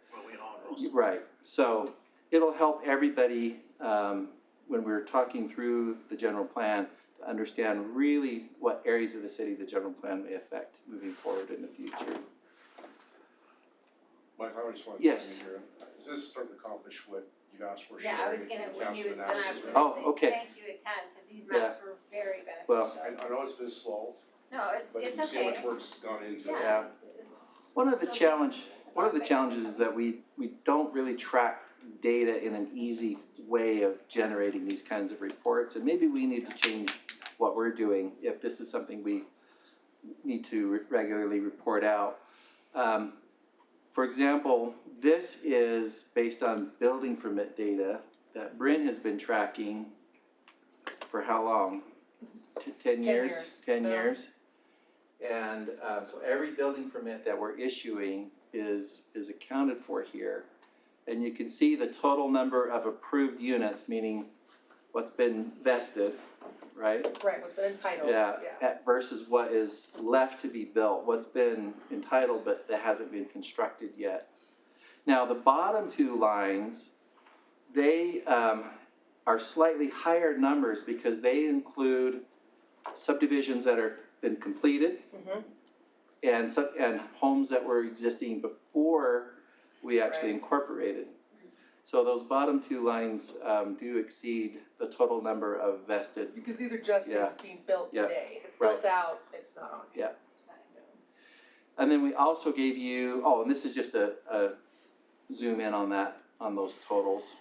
Right, so it'll help everybody when we're talking through the general plan to understand really what areas of the city the general plan may affect moving forward in the future.
Mike, I just want to
Yes.
chime in here. Is this starting to accomplish what you asked for?
Yeah, I was
Sherry,
gonna,
in
when he
council
was done, I
analysis,
was
right?
gonna
Oh,
say,
okay.
thank you a ton, cause these maps were very beneficial.
Well,
I know it's been slow,
No, it's
but you
okay.
see how much work's gone into it.
Yeah.
One of the challenges is that we don't really track data in an easy way of generating these kinds of reports, and maybe we need to change what we're doing if this is something we need to regularly report out. For example, this is based on building permit data that Bryn has been tracking for how long? 10 years? 10 years. And so every building permit that we're issuing is accounted for here. And you can see the total number of approved units, meaning what's been vested, right?
Right, what's been entitled,
Versus what is left to be built, what's been entitled but that hasn't been constructed yet. Now, the bottom 2 lines, they are slightly higher numbers because they include subdivisions that are been completed and homes that were existing before we actually incorporated. So those bottom two lines, do exceed the total number of vested.
Because these are just
Yeah.
things being built
Yeah.
today. If it's built out, it's not on here.
And then we also gave you, oh, and this is just a zoom in on that, on those totals.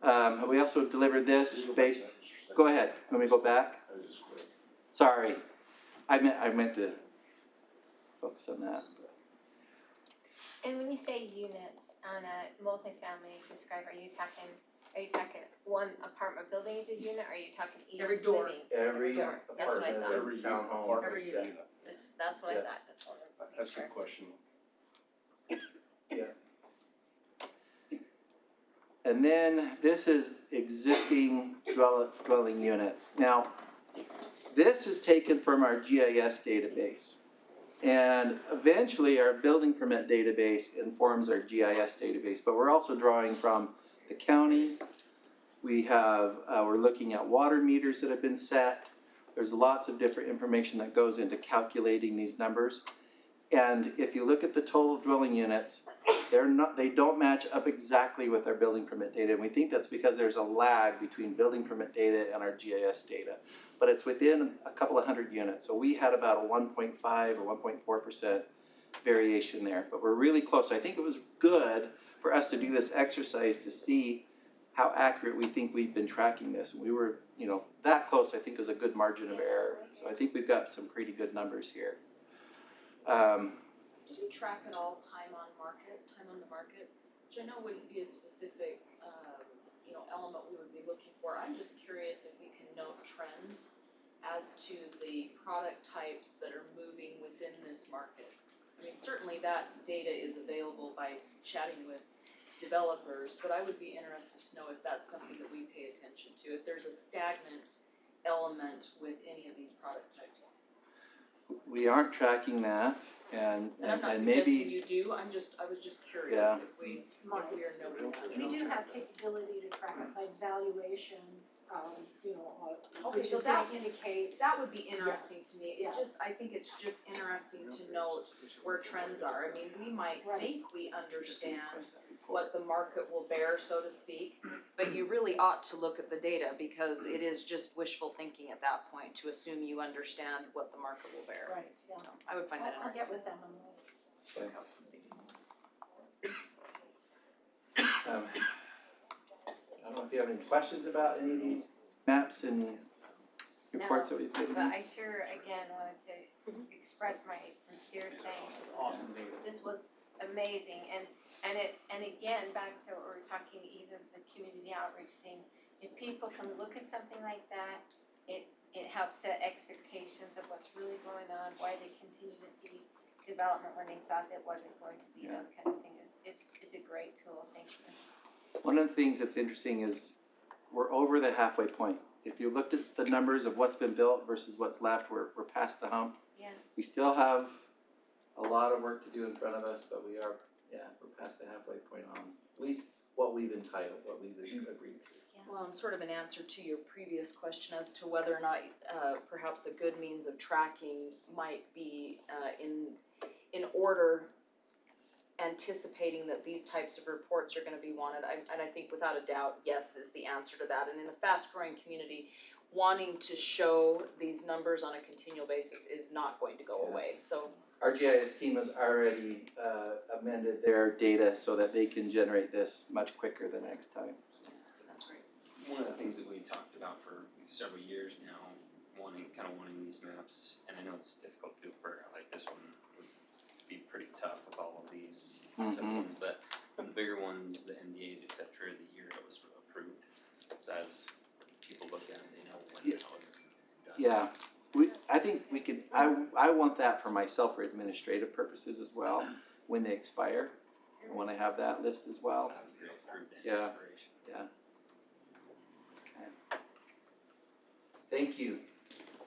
We also delivered this based, go ahead, let me go back. Sorry, I meant to focus on that.
And when you say units on a multifamily, describe, are you talking one apartment building is a unit, or are you talking each
Every door.
living?
Every
door. That's what I
apartment,
thought.
every townhome.
Every unit.
That's what I
Yeah.
thought, just wanted to make
That's a
sure.
good question.
And then this is existing dwelling units. Now, this is taken from our GIS database. And eventually our building permit database informs our GIS database, but we're also drawing from the county. We have, we're looking at water meters that have been set. There's lots of different information that goes into calculating these numbers. And if you look at the total dwelling units, they don't match up exactly with our building permit data. And we think that's because there's a lag between building permit data and our GIS data. But it's within a couple of hundred units. So we had about a 1.5 or 1.4% variation there. But we're really close. I think it was good for us to do this exercise to see how accurate we think we've been tracking this. And we were, that close, I think, is a good margin of error. So I think we've got some pretty good numbers here.
Did you track at all time on the market, which I know wouldn't be a specific, element we would be looking for. I'm just curious if we can note trends as to the product types that are moving within this market. I mean, certainly that data is available by chatting with developers, but I would be interested to know if that's something that we pay attention to, if there's a stagnant element with any of these product types.
We aren't tracking that, and
I'm not
maybe
suggesting you do, I was just curious
Yeah.
if we are noting that.
We do have capability to track like valuation,
Okay,
which
so
is
that-
gonna indicate.
That would be interesting to me,
Yes.
I think it's just interesting to note where trends are. I mean, we might
Right.
think we understand what the market will bear, so to speak, but you really ought to look at the data, because it is just wishful thinking at that point to assume you understand what the market will bear.
Right, yeah.
So, I would find that
I'll get
interesting.
with them and
I don't know if you have any questions about any of these maps and reports that we put in.
But I sure, again, wanted to express my sincere thanks. This was amazing, and again, back to what we were talking, even the community outreach thing, if people can look at something like that, it helps set expectations of what's really going on, why they continue to see development when they thought it wasn't going to be, those kind of things. It's a great tool, thank you.
One of the things that's interesting is we're over the halfway point. If you looked at the numbers of what's been built versus what's left, we're past the hump.
Yeah.
We still have a lot of work to do in front of us, but we're past the halfway point on at least what we've entitled, what we've agreed to.
Well, and sort of an answer to your previous question as to whether or not perhaps a good means of tracking might be in order anticipating that these types of reports are gonna be wanted, and I think without a doubt, yes is the answer to that. And in a fast-growing community, wanting to show these numbers on a continual basis is not going to go away, so.
Our GIS team has already amended their data so that they can generate this much quicker the next time. So.
That's great.
One of the things that we talked about for several years now, wanting these maps, and I know it's difficult to do for like this one would be pretty tough with all of these simple ones, but the bigger ones, the MDAs, et cetera, the year it was approved. So as people look at it, they know when it was done.
Yeah. I think we could, I want that for myself for administrative purposes as well, when they expire. I want to have that list as well.
That would be approved at
Yeah.
expiration.
Yeah. Okay. Thank you.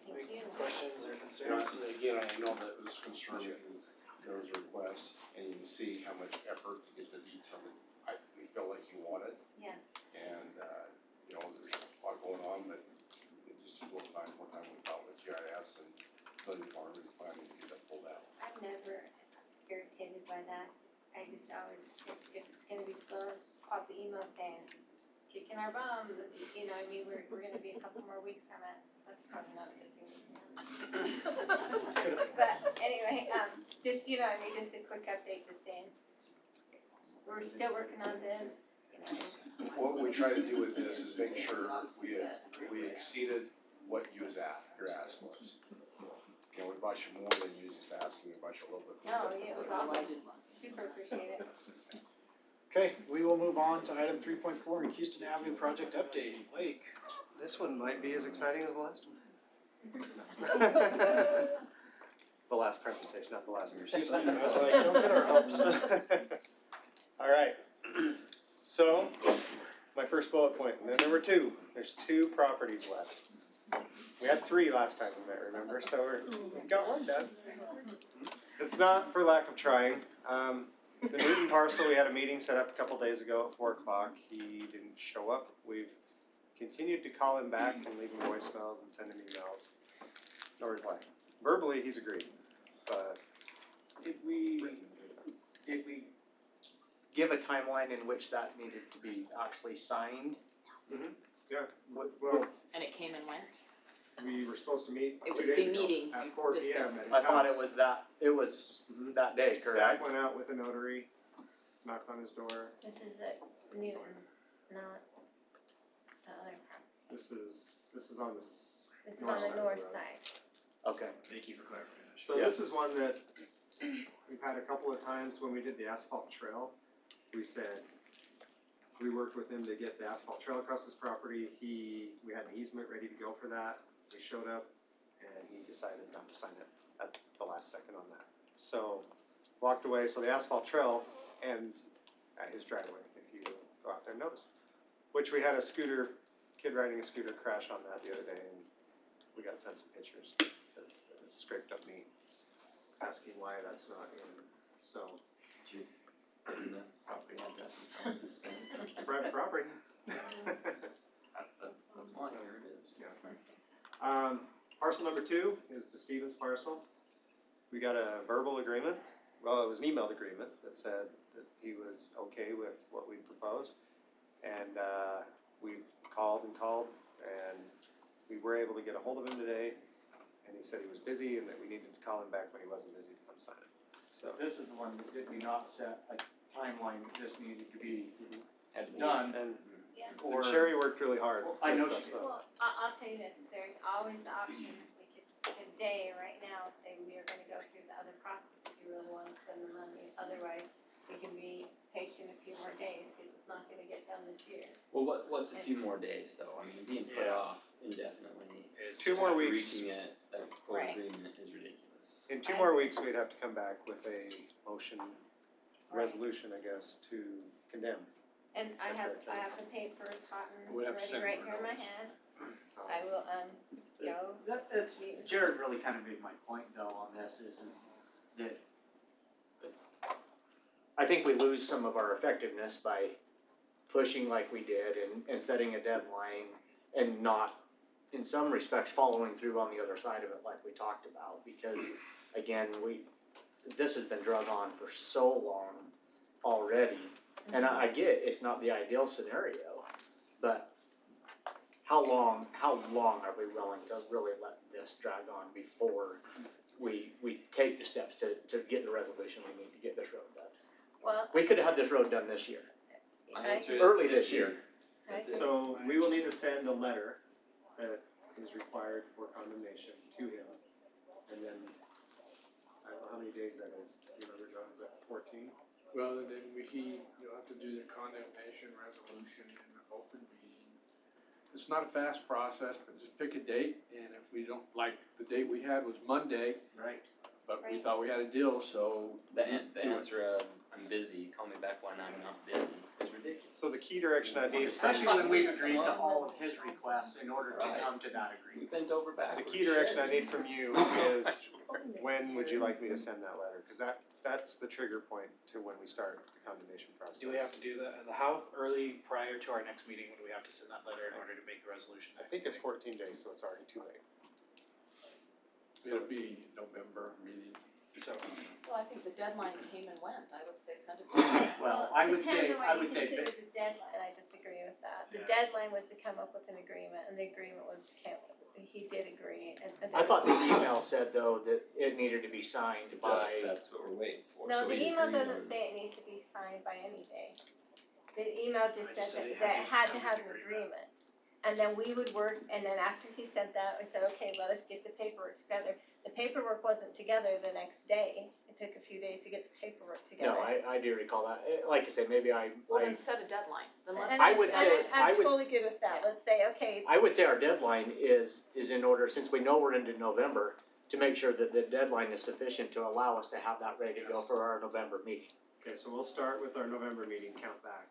Thank you.
Questions or
You know,
concerns?
again, I know that was concern because there was a request, and you can see how much effort to get the detail that we felt like you wanted.
Yeah.
And, there's a lot going on, but it just took a little time, more time we thought with GIS and building farm and planning to get that pulled out.
I'm never irritated by that. I just always, if it's gonna be slow, just pop the email saying, this is kicking our bum, you know, I mean, we're gonna be a couple more weeks on it. That's probably not a good thing. But anyway, just, you know, I mean, just a quick update, just saying, we're still working on this, you know.
What we try to do with this is make sure we exceeded what your ask was. You know, we bought you more than you was asking, we bought you a little bit.
No, yeah, it was awesome, super appreciate it.
Okay, we will move on to item 3.4, Houston Avenue project update. Blake.
This one might be as exciting as the last one. The last presentation, not the last presentation.
I was like, don't get our hopes up.
All right. So, my first bullet point, and then there were two. There's 2 properties left. We had 3 last time we met, remember? So we've got 1 done. It's not for lack of trying. The Newton parcel, we had a meeting set up a couple days ago at 4 o'clock. He didn't show up. We've continued to call him back and leave him voicemails and send him emails. No reply. Verbally, he's agreed, but
Did we give a timeline in which that needed to be actually signed?
yeah.
Well,
And it came and went?
We were supposed to meet
It
2
was
days
the
ago
meeting
at
we
4 p.m.
discussed.
at his
I thought
house.
it was that day,
Staff
correct?
went out with a notary, knocked on his door.
This is the Newtons, not the other property.
This is on the
This is on the north side.
Okay.
Thank you for clarifying that.
So this is one that we've had a couple of times when we did the asphalt trail. We said, we worked with him to get the asphalt trail across this property. We had an easement ready to go for that. We showed up and he decided not to sign it at the last second on that. So walked away. So the asphalt trail ends at his driveway if you go out there and notice. Which we had a kid riding a scooter crash on that the other day and we got sent some pictures. Because the scraped up meat, asking why that's not in, so.
Did you put in the property address and tell them to send it?
Private property.
That's one, here it is.
Yeah. Parcel number 2 is the Stevens parcel. We got a verbal agreement, well, it was an emailed agreement that said that he was okay with what we proposed. And, we've called and we were able to get a hold of him today. And he said he was busy and that we needed to call him back when he wasn't busy to come sign it. So
This is the one that did we not set a timeline that this needed to be
Had to be
done?
and
Or
Sherry worked really hard.
I know
with
she
us, though.
Well, I'll tell you this, there's always the option, we could today, right now, say we are gonna go through the other process if you really wanna spend the money. Otherwise, we can be patient a few more days, cause it's not gonna get done this year.
Well, what's a few more days though? I mean, being put off indefinitely.
It's
2 more weeks.
Reaching a full
Right.
agreement is ridiculous.
In 2 more weeks, we'd have to come back with a motion, resolution, I guess, to condemn.
And I have the papers hot and
We have to
ready
send
right
more
here in my
notice.
hand. I will, go.
Jared really kind of made my point though on this is that I think we lose some of our effectiveness by pushing like we did and setting a deadline and not, in some respects, following through on the other side of it like we talked about. Because again, this has been drug on for so long already. And I get it's not the ideal scenario, but how long are we willing to really let this drag on before we take the steps to get the resolution we need to get this road done?
Well,
We could have had this road done this year,
My answer is
early this year.
That's it.
So we will need to send a letter that is required for condemnation to him. And then, I don't know how many days that is. Do you remember, John, is that 14?
Well, and then you'll have to do the condemnation resolution in an open meeting. It's not a fast process, but just pick a date, and if we don't, like, the date we had was Monday,
Right.
but we thought we had a deal, so.
The answer of, I'm busy, call me back when I'm not busy is ridiculous.
So the key direction I need,
Especially when we've agreed to all of his requests in order to
Right.
come to that agreement.
We bent over
the
backwards.
key direction I need from you is, when would you like me to send that letter? Because that's the trigger point to when we start the condemnation process.
Do we have to do that? How early prior to our next meeting would we have to send that letter in order to make the resolution?
I think it's 14 days, so it's already too late.
It'll be November meeting.
So,
Well, I think the deadline came and went, I would say send it to them.
Well, I would say,
Depends on
I
what you
would say,
consider the deadline, I disagree with that. The
Yeah.
deadline was to come up with an agreement, and the agreement was, he did agree, and.
I thought the email said though that it needed to be signed
It
by.
does, that's what we're waiting for.
No,
So
the
we
email
agreed
doesn't
on-
say it needs to be signed by any day. The email just
I
said
just said
that,
it
that it
had
had
to
to have an agreement. And then we would work, and then after he said that, we said, okay, let us get the paperwork together. The paperwork wasn't together the next day, it took a few days to get the paperwork together.
No, I do recall that. Like I said, maybe
Well, then set a deadline, then let's.
And
I would say-
I'm totally good with that, let's say, okay,
I would say our deadline is in order, since we know we're into November, to make sure that the deadline is sufficient to allow us to have that ready to go for our November meeting.
Okay, so we'll start with our November meeting, count back,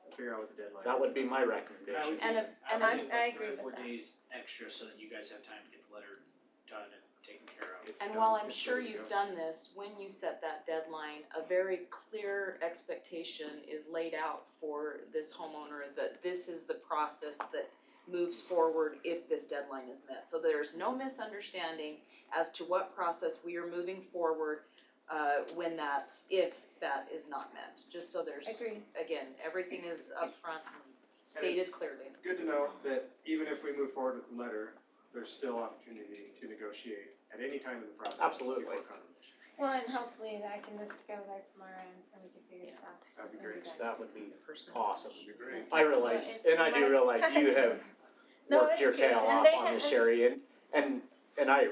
and figure out what the deadline is.
That would be my
I would
recommendation.
give,
And
I would
I
give like 3
agree
or
with
4
that.
days extra so that you guys have time to get the letter done and taken care of.
It's
And
done.
while I'm
It's
sure
ready to
you've
go.
done this, when you set that deadline, a very clear expectation is laid out for this homeowner that this is the process that moves forward if this deadline is met. So there's no misunderstanding as to what process we are moving forward, if that is not met. Just so there's,
agreed.
again, everything is upfront and stated clearly.
Good to know that even if we move forward with the letter, there's still opportunity to negotiate at any time in the process.
Absolutely.
before condemnation.
Well, and hopefully I can just go there tomorrow and we can figure this out.
That'd be great.
That would be awesome.
That'd be great.
I realize,
It's
and I do
like-
realize you have
No,
worked
it's
your
good,
tail
and
off
they
on
ha-
this, Sherry, and I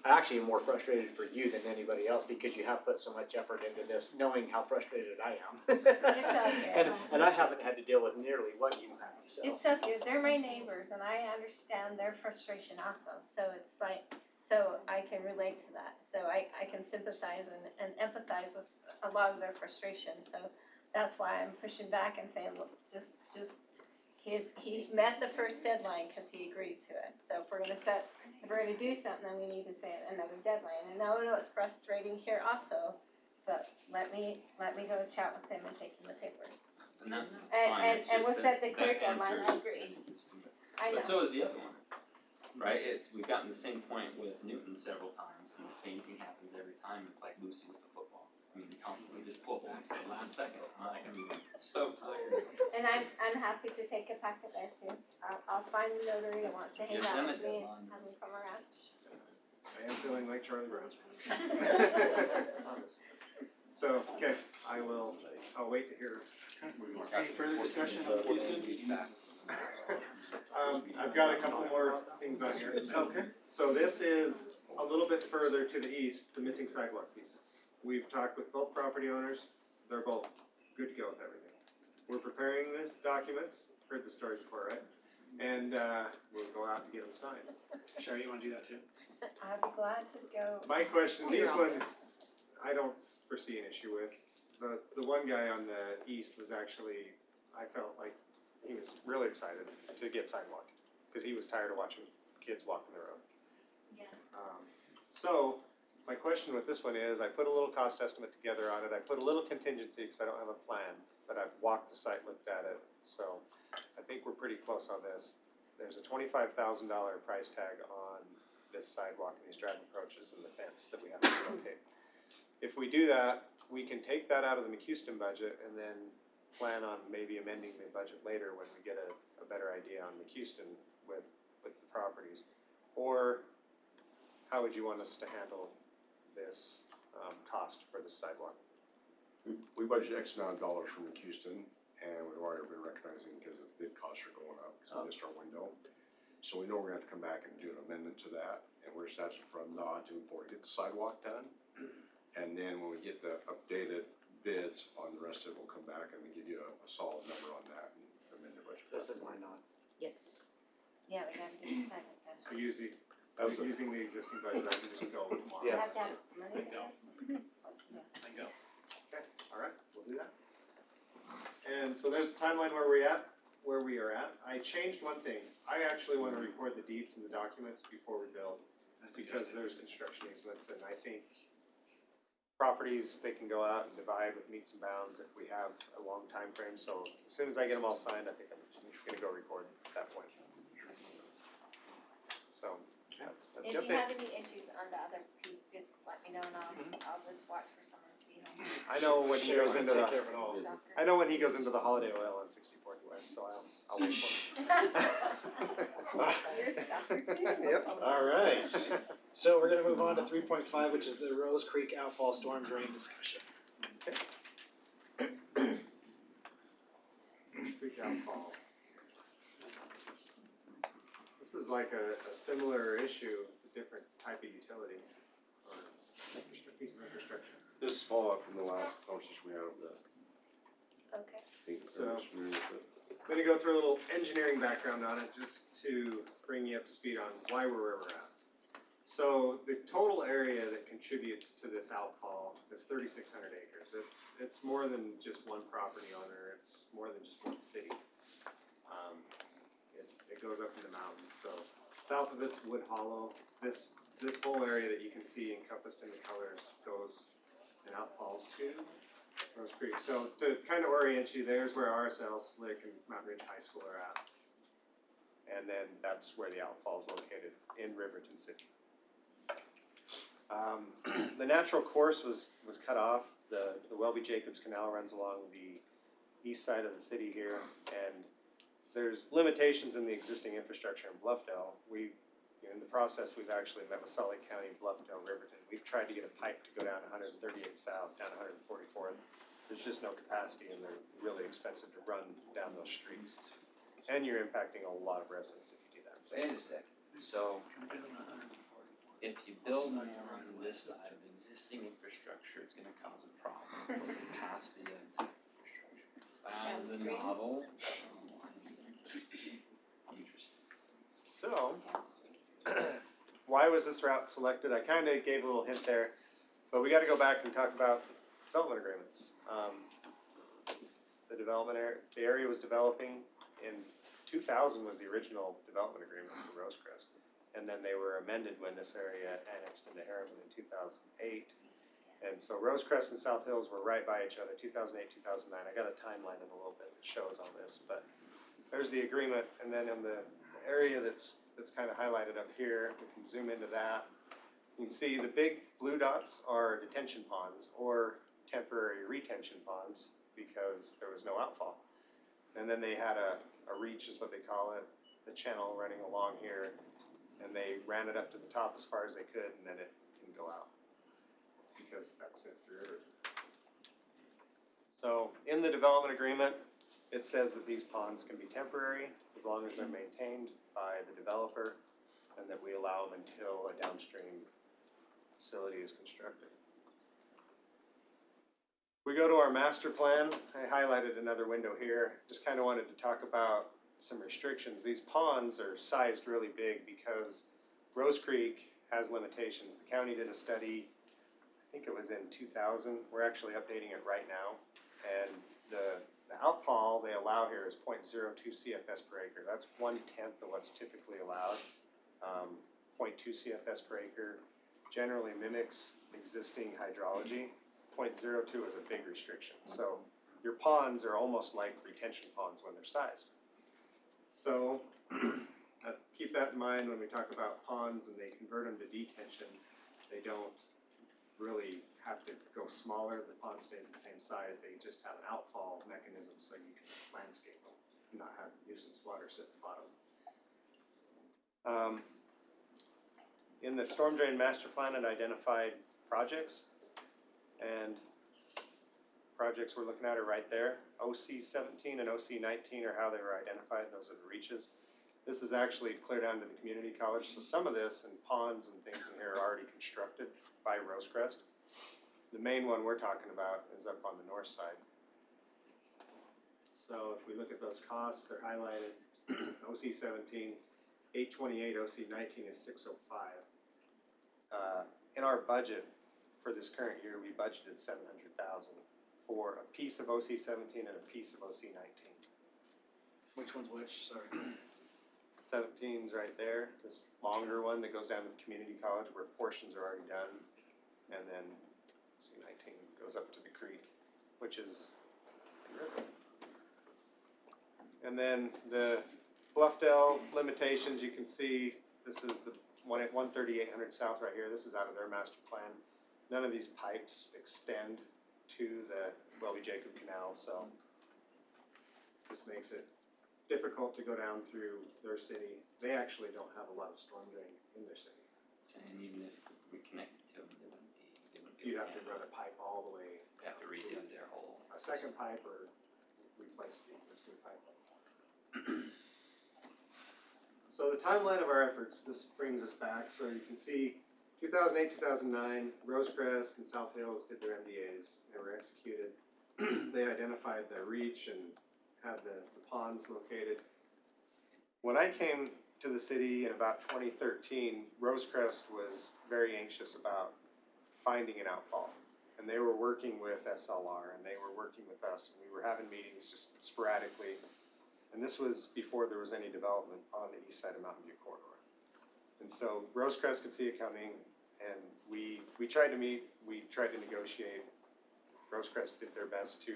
actually am more frustrated for you than anybody else because you have put so much effort into this, knowing how frustrated I am.
It's okay.
And I haven't had to deal with nearly what you have, so.
It's okay, they're my neighbors and I understand their frustration also, so it's like, so I can relate to that. So I can sympathize and empathize with a lot of their frustration, so that's why I'm pushing back and saying, look, just, he's met the first deadline because he agreed to it. So if we're gonna do something, then we need to say another deadline. And I know it's frustrating here also, but let me go chat with him and take him the papers.
And that's
And-
fine,
and-
it's
and
just
we'll set the clear
that
deadline,
answer
I agree.
needs to be-
I know.
But so is the other one, right? We've gotten the same point with Newton several times, and the same thing happens every time. It's like Lucy with the football. I mean, constantly just pull back for the last second. I'm so tired.
And I'm happy to take a packet there too. I'll find the notary that wants to hang
Give
out
them a
with me and
deadline.
have them come around.
I am feeling like Charlie Brown. So, okay, I'll wait to hear.
Any further discussion on Houston?
I've got a couple more things on here.
Okay.
So this is a little bit further to the east, the missing sidewalk pieces. We've talked with both property owners, they're both good to go with everything. We're preparing the documents, heard the story before, right? And, we'll go out and get them signed.
Sherry, you wanna do that too?
I'll be glad to go.
My question, these
You're on
ones, I don't foresee an issue with. The one guy on the east was actually, I felt like he was really excited to get sidewalk, cause he was tired of watching kids walking the road.
Yeah.
So, my question with this one is, I put a little cost estimate together on it, I put a little contingency, cause I don't have a plan, but I've walked the site, looked at it, so I think we're pretty close on this. There's a $25,000 price tag on this sidewalk and these drive approaches and the fence that we have to relocate. If we do that, we can take that out of the McHouston budget and then plan on maybe amending the budget later when we get a better idea on McHouston with the properties. Or how would you want us to handle this cost for the sidewalk?
We budget X amount of dollars from Houston, and we've already been recognizing because the bid costs are going up, because we missed our window. So we know we're gonna have to come back and do an amendment to that, and we're just asking for a nod to move forward, get the sidewalk done. And then when we get the updated bids on the rest of it, we'll come back and give you a solid number on that and amend the budget.
This is my nod.
Yes.
Yeah, we gotta get the second done.
So using the existing budget, I can just go tomorrow.
We
Yes.
have to have money.
Bingo.
Yeah.
Bingo.
Okay, alright, we'll do that. And so there's the timeline where we are at. I changed one thing. I actually wanna record the deeds and the documents before we build,
That's a good
because
thing.
there's construction easements, and I think properties, they can go out and divide with meets and bounds if we have a long time frame. So as soon as I get them all signed, I think I'm gonna go record at that point. So, That's
If
the
you
update.
have any issues on the other piece, just let me know and I'll just watch for someone to be home.
I know when he goes into
Take care of it all.
I know when he goes into the holiday oil on 64th West, so I'll wait for him.
You're a stalker too.
Yep.
All right. So we're gonna move on to 3.5, which is the Rose Creek outfall storm drain discussion.
Creek outfall. This is like a similar issue, a different type of utility or piece of infrastructure.
This is follow up from the last conversation we had with the,
Okay.
I think,
So-
familiar with it.
I'm gonna go through a little engineering background on it just to bring you up to speed on why we're where we're at. So the total area that contributes to this outfall is 3,600 acres. It's more than just one property owner. It's more than just one city. It goes up in the mountains. So south of it's Wood Hollow. This whole area that you can see encompassed in the colors goes and outfalls to Rose Creek. So to kind of orient you, there's where RSL, Slick, and Mountain Ridge High School are at. And then that's where the outfall is located in Riverton City. The natural course was cut off. The Welby Jacobs Canal runs along the east side of the city here, and there's limitations in the existing infrastructure in Bluffdale. In the process, we've actually met with Salt Lake County, Bluffdale, Riverton. We've tried to get a pipe to go down 138 south, down 144th. There's just no capacity, and they're really expensive to run down those streets. And you're impacting a lot of residents if you do that.
Wait a second, so if you build more on this side of existing infrastructure, it's gonna cause a problem for the capacity of that infrastructure. That is a novel. Interesting.
So, why was this route selected? I kind of gave a little hint there, but we got to go back and talk about development agreements. The area was developing in 2000 was the original development agreement for Rosecrest, and then they were amended when this area annexed into Harriman in 2008. And so Rosecrest and South Hills were right by each other, 2008, 2009. I got a timeline in a little bit that shows all this, but there's the agreement, and then in the area that's kind of highlighted up here, we can zoom into that. You can see the big blue dots are detention ponds or temporary retention ponds because there was no outfall. And then they had a reach is what they call it, the channel running along here, and they ran it up to the top as far as they could, and then it can go out because that's it through. So in the development agreement, it says that these ponds can be temporary as long as they're maintained by the developer, and that we allow them until a downstream facility is constructed. We go to our master plan. I highlighted another window here. Just kind of wanted to talk about some restrictions. These ponds are sized really big because Rose Creek has limitations. The county did a study, I think it was in 2000. We're actually updating it right now. And the outfall they allow here is 0.02 CFS per acre. That's 1/10 of what's typically allowed. 0.2 CFS per acre generally mimics existing hydrology. 0.02 is a big restriction. So your ponds are almost like retention ponds when they're sized. So keep that in mind when we talk about ponds and they convert them to detention. They don't really have to go smaller. The pond stays the same size. They just have an outfall mechanism so you can landscape them and not have nuisance water sit at the bottom. In the storm drain master plan, it identified projects, and projects we're looking at are right there. OC 17 and OC 19 are how they were identified. Those are the reaches. This is actually clear down to the community college. So some of this and ponds and things in here are already constructed by Rosecrest. The main one we're talking about is up on the north side. So if we look at those costs, they're highlighted. OC 17, 828, OC 19 is 605. In our budget for this current year, we budgeted $700,000 for a piece of OC 17 and a piece of OC 19.
Which one's which? Sorry.
17's right there, this longer one that goes down to the community college where portions are already done. And then OC 19 goes up to the creek, which is the river. And then the Bluffdale limitations, you can see this is the one at 13800 South right here, this is out of their master plan. None of these pipes extend to the Welby Jacob Canal, so this makes it difficult to go down through their city. They actually don't have a lot of storm drain in their city.
Saying even if we connected to them, they wouldn't be
You'd
able
have to
to
run a pipe all the way,
They have to redo their whole.
a second pipe or replace the existing pipe. So the timeline of our efforts, this brings us back. So you can see 2008, 2009, Rosecrest and South Hills did their MDAs. They were executed. They identified the reach and had the ponds located. When I came to the city in about 2013, Rosecrest was very anxious about finding an outfall. And they were working with SLR and they were working with us. And we were having meetings just sporadically. And this was before there was any development on the east side of Mountain View Corridor. And so Rosecrest could see it coming, and we tried to meet, we tried to negotiate. Rosecrest did their best to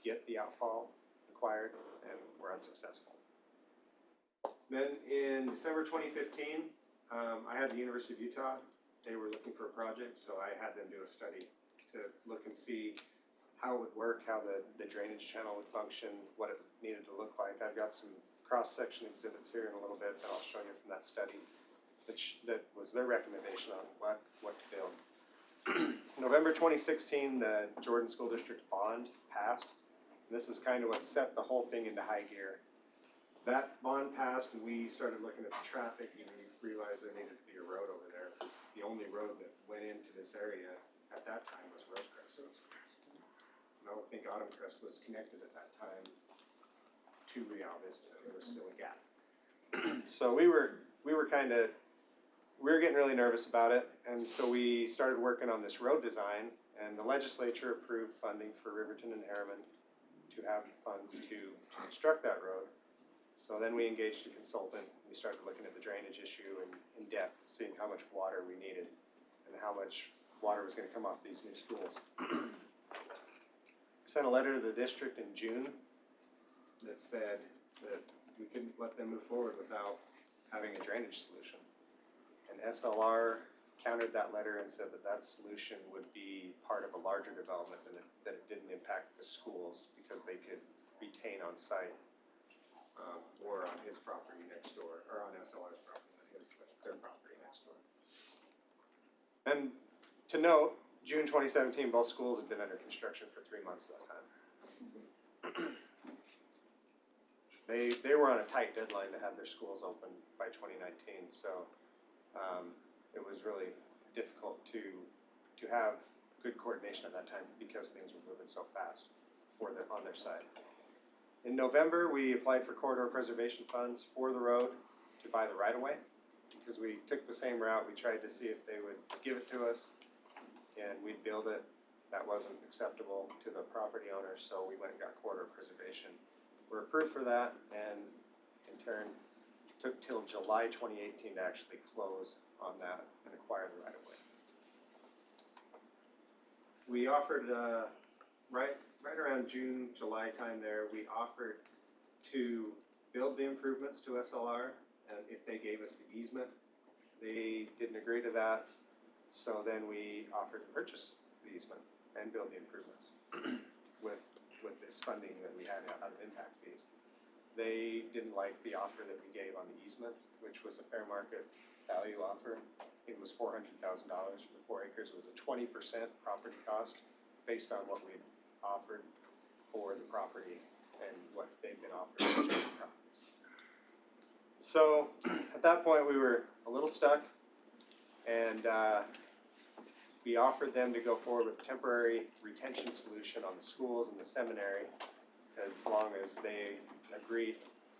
get the outfall acquired, and were unsuccessful. Then in December 2015, I had the University of Utah. They were looking for a project, so I had them do a study to look and see how it would work, how the drainage channel would function, what it needed to look like. I've got some cross-section exhibits here in a little bit that I'll show you from that study, that was their recommendation on what to build. November 2016, the Jordan School District bond passed. And this is kind of what set the whole thing into high gear. That bond passed, and we started looking at the traffic, and we realized there needed to be a road over there, because the only road that went into this area at that time was Rosecrest. I don't think Autumn Crest was connected at that time to Real Vista. There was still a gap. So we were getting really nervous about it, and so we started working on this road design, and the legislature approved funding for Riverton and Harriman to have funds to construct that road. So then we engaged a consultant. We started looking at the drainage issue in depth, seeing how much water we needed and how much water was going to come off these new schools. Sent a letter to the district in June that said that we couldn't let them move forward without having a drainage solution. And SLR countered that letter and said that that solution would be part of a larger development and that it didn't impact the schools because they could retain on site or on his property next door, or on SLR's property, not his, but their property next door. And to note, June 2017, both schools had been under construction for 3 months at that time. They were on a tight deadline to have their schools open by 2019, so it was really difficult to have good coordination at that time because things were moving so fast on their side. In November, we applied for corridor preservation funds for the road to buy the right-of-way because we took the same route. We tried to see if they would give it to us and we'd build it. That wasn't acceptable to the property owner, so we went and got corridor preservation. We're approved for that, and in turn, took till July 2018 to actually close on that and acquire the right-of-way. We offered, right around June, July time there, we offered to build the improvements to SLR, and if they gave us the easement. They didn't agree to that, so then we offered to purchase the easement and build the improvements with this funding that we had out of impact fees. They didn't like the offer that we gave on the easement, which was a fair market value offer. I think it was $400,000 for the 4 acres. It was a 20% property cost based on what we'd offered for the property and what they'd been offered for adjacent properties. So at that point we were a little stuck, and we offered them to go forward with a temporary retention solution on the schools and the seminary as long as they agreed,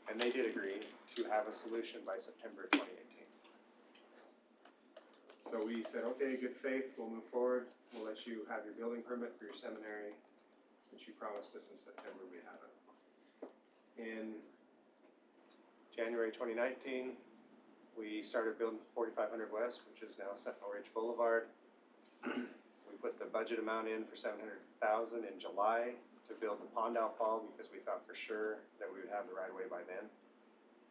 and they did agree, to have a solution by September 2018. So we said, okay, good faith, we'll move forward. We'll let you have your building permit for your seminary. Since you promised us in September, we have it. In January 2019, we started building 4500 West, which is now Sentinel Ridge Boulevard. We put the budget amount in for $700,000 in July to build the pond outfall because we thought for sure that we would have the right of way by then.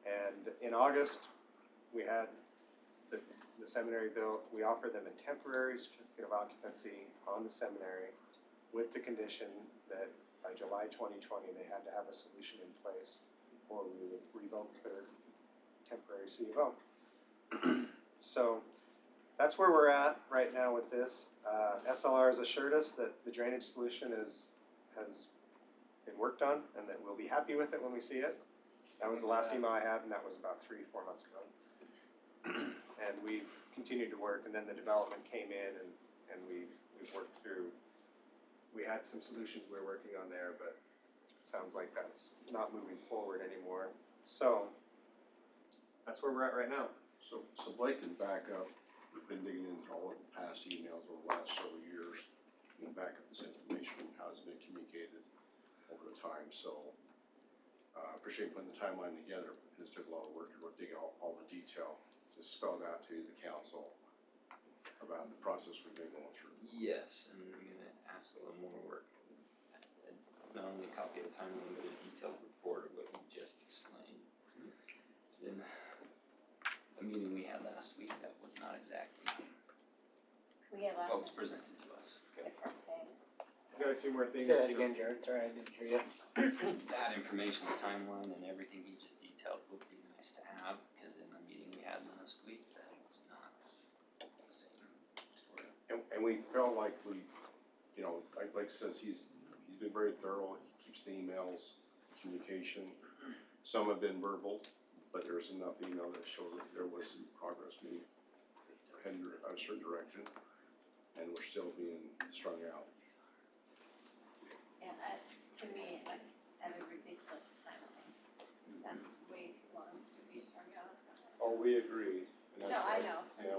And in August, we had the seminary built, we offered them a temporary certificate of occupancy on the seminary with the condition that by July 2020, they had to have a solution in place or we would revoke their temporary C of O. So that's where we're at right now with this. SLR has assured us that the drainage solution has been worked on and that we'll be happy with it when we see it. That was the last email I had, and that was about 3-4 months ago. And we've continued to work, and then the development came in, and we've worked through. We had some solutions we were working on there, but it sounds like that's not moving forward anymore. So that's where we're at right now.
So Blake can back up. We've been digging into all of the past emails over the last several years and back up this information, how it's been communicated over the time. So appreciate putting the timeline together. It took a lot of work to dig out all the detail to spell it out to the council about the process we've been going through.
Yes, and I'm gonna ask a little more work. Not only a copy of the timeline, but a detailed report of what you just explained. In a meeting we had last week, that was not exactly
We have
what was
lots of
presented to us.
different things.
We've got a few more things.
Say that again, Jared. Sorry, I didn't hear you.
That information, the timeline and everything he just detailed would be nice to have, because in the meeting we had last week, that was not the same story.
And we felt like we, you know, like says, he's been very thorough. He keeps the emails, communication. Some have been verbal, but there's enough email that showed that there was some progress made in a certain direction, and we're still being strung out.
Yeah, to me, at a ridiculous timeline. That's way too long to be strung out of something.
Oh, we agree. And that's
No, I
why,
know.
Yeah,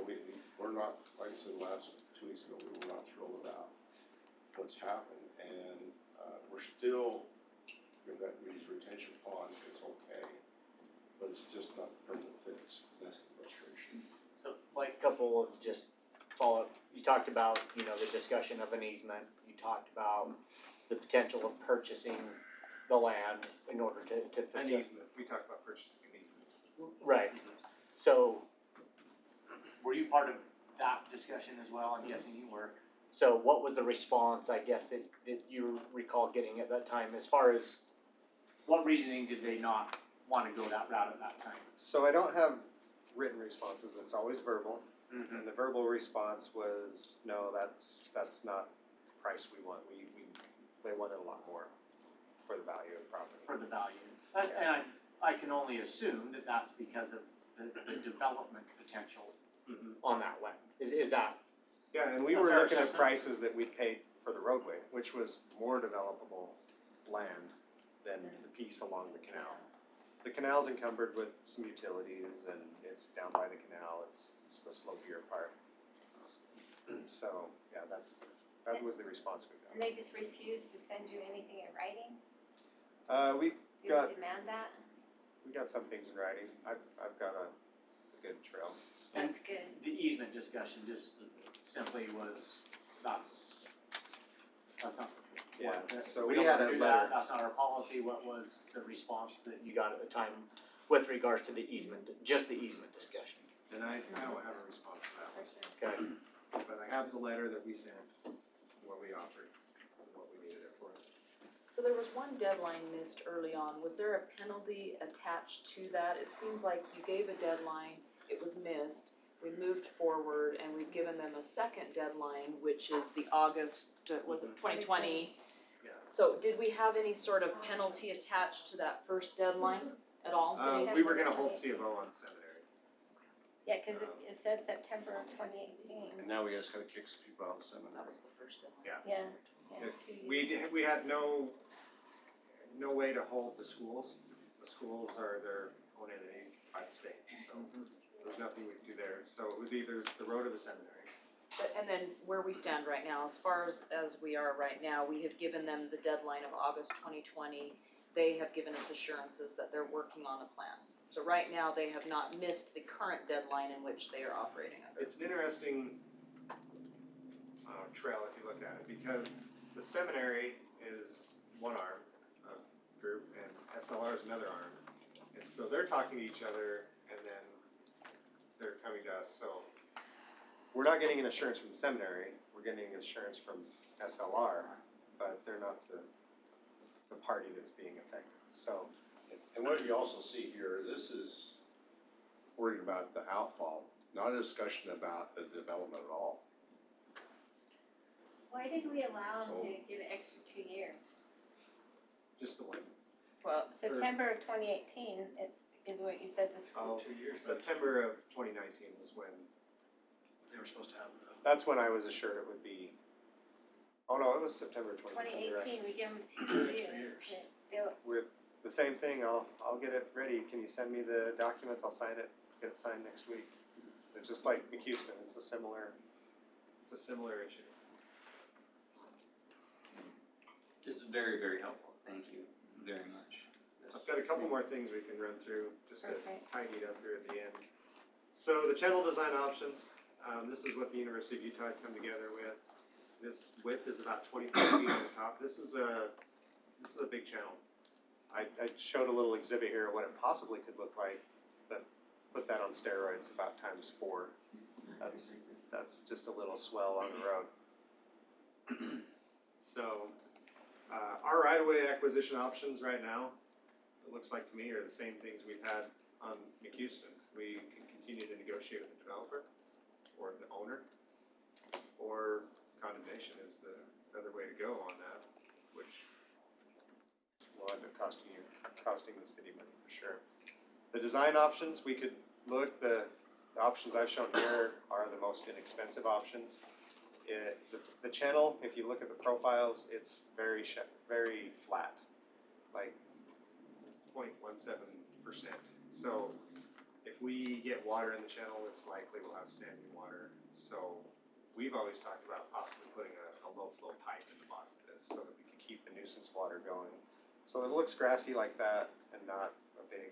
we're not, like I said last 2 weeks ago, we were not thrilled about what's happened, and we're still, that these retention ponds, it's okay, but it's just not a permanent fix. That's the frustration.
So, like, a couple of just follow-up, you talked about, you know, the discussion of an easement, you talked about the potential of purchasing the land in order to
An
facilitate.
easement. We talked about purchasing an easement.
Right, so, were you part of that discussion as well? I'm guessing you were. So what was the response, I guess, that you recall getting at that time, as far as, what reasoning did they not wanna go that route at that time?
So I don't have written responses. It's always verbal.
Mm-hmm.
And the verbal response was, no, that's not the price we want. They wanted a lot more for the value of the property.
For the value, and I can only assume that that's because of the development potential on that land. Is that?
Yeah, and we
A
were
fair
looking at
assessment?
prices that we paid for the roadway, which was more developable land than the piece along the canal. The canal's encumbered with some utilities and it's down by the canal, it's the slopier part. So, yeah, that was the response we
And
got.
they just refuse to send you anything in writing?
We
Do
got,
they demand that?
we got some things in writing. I've got a good trail.
And
That's good.
the easement discussion just simply was, that's not.
Yeah,
what-
so
we
we
don't
had
wanna
a
do that.
letter.
That's not our policy. What was the response that you got at the time with regards to the easement, just the easement discussion?
And I don't have a response to that,
For sure.
Okay.
but I have the letter that we sent, what we offered, what we needed it for.
So there was one deadline missed early on. Was there a penalty attached to that? It seems like you gave a deadline, it was missed. We moved forward and we've given them a second deadline, which is the August, was it 2020?
Yeah.
So did we have any sort of penalty attached to that first deadline at all?
We were gonna hold C of O on seminary.
Yeah, cause it says September of 2018.
And now we just gotta kick some people out of the seminary.
That was the first deadline.
Yeah.
Yeah,
If
2 years.
we had no way to hold the schools. The schools are their own entity by the state, so there's nothing we could do there. So it was either the road or the seminary.
And then where we stand right now, as far as we are right now, we have given them the deadline of August 2020. They have given us assurances that they're working on a plan. So right now, they have not missed the current deadline in which they are operating under.
It's an interesting trail if you look at it, because the seminary is one arm of group and SLR is another arm. And so they're talking to each other and then they're coming to us, so. We're not getting an assurance from the seminary, we're getting an assurance from SLR, but they're not the party that's being affected, so.
And what you also see here, this is worried about the outfall, not a discussion about the development at all.
Why did we allow them to get an extra 2 years?
Just the one.
Well,
September of 2018 is what you said the school.
2 years. September of 2019 was when,
They were supposed to have
that's when I was assured it would be, oh no, it was September 2019, you're right.
2018, we give them 2 years.
extra years.
With the same thing, I'll get it ready, can you send me the documents, I'll sign it, get it signed next week. It's just like McHouston, it's a similar issue.
This is very, very helpful, thank you very much.
I've got a couple more things we can run through, just to
Perfect.
tidy it up here at the end. So the channel design options, this is what the University of Utah had come together with. This width is about 25 feet on the top. This is a big channel. I showed a little exhibit here of what it possibly could look like, but put that on steroids about ×4. That's just a little swell on the road. So, our right-of-way acquisition options right now, it looks like to me, are the same things we've had on McHouston. We can continue to negotiate with the developer or the owner, or condemnation is the other way to go on that, which will end up costing the city money for sure. The design options, we could look, the options I've shown here are the most inexpensive options. The channel, if you look at the profiles, it's very flat, like 0.17%. So if we get water in the channel, it's likely we'll have standing water. So we've always talked about possibly putting a low flow pipe in the bottom of this so that we can keep the nuisance water going. So that it looks grassy like that and not a big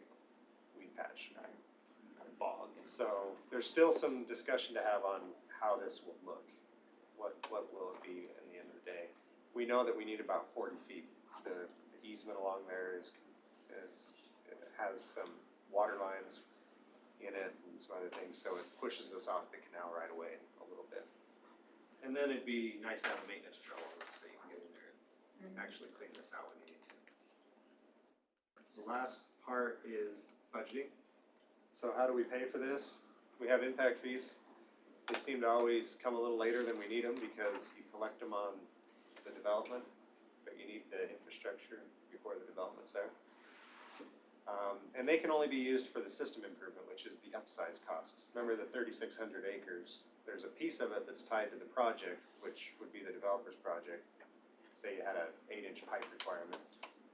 weed patch.
Bog.
So there's still some discussion to have on how this will look. What will it be in the end of the day? We know that we need about 40 feet. The easement along there has some water lines in it and some other things, so it pushes us off the canal right away a little bit. And then it'd be nice to have a maintenance trail so you can get in there and actually clean this out when you need to. The last part is budgeting. So how do we pay for this? We have impact fees. They seem to always come a little later than we need them because you collect them on the development, but you need the infrastructure before the development's there. And they can only be used for the system improvement, which is the upsize costs. Remember the 3,600 acres, there's a piece of it that's tied to the project, which would be the developer's project. Say you had an 8-inch pipe requirement,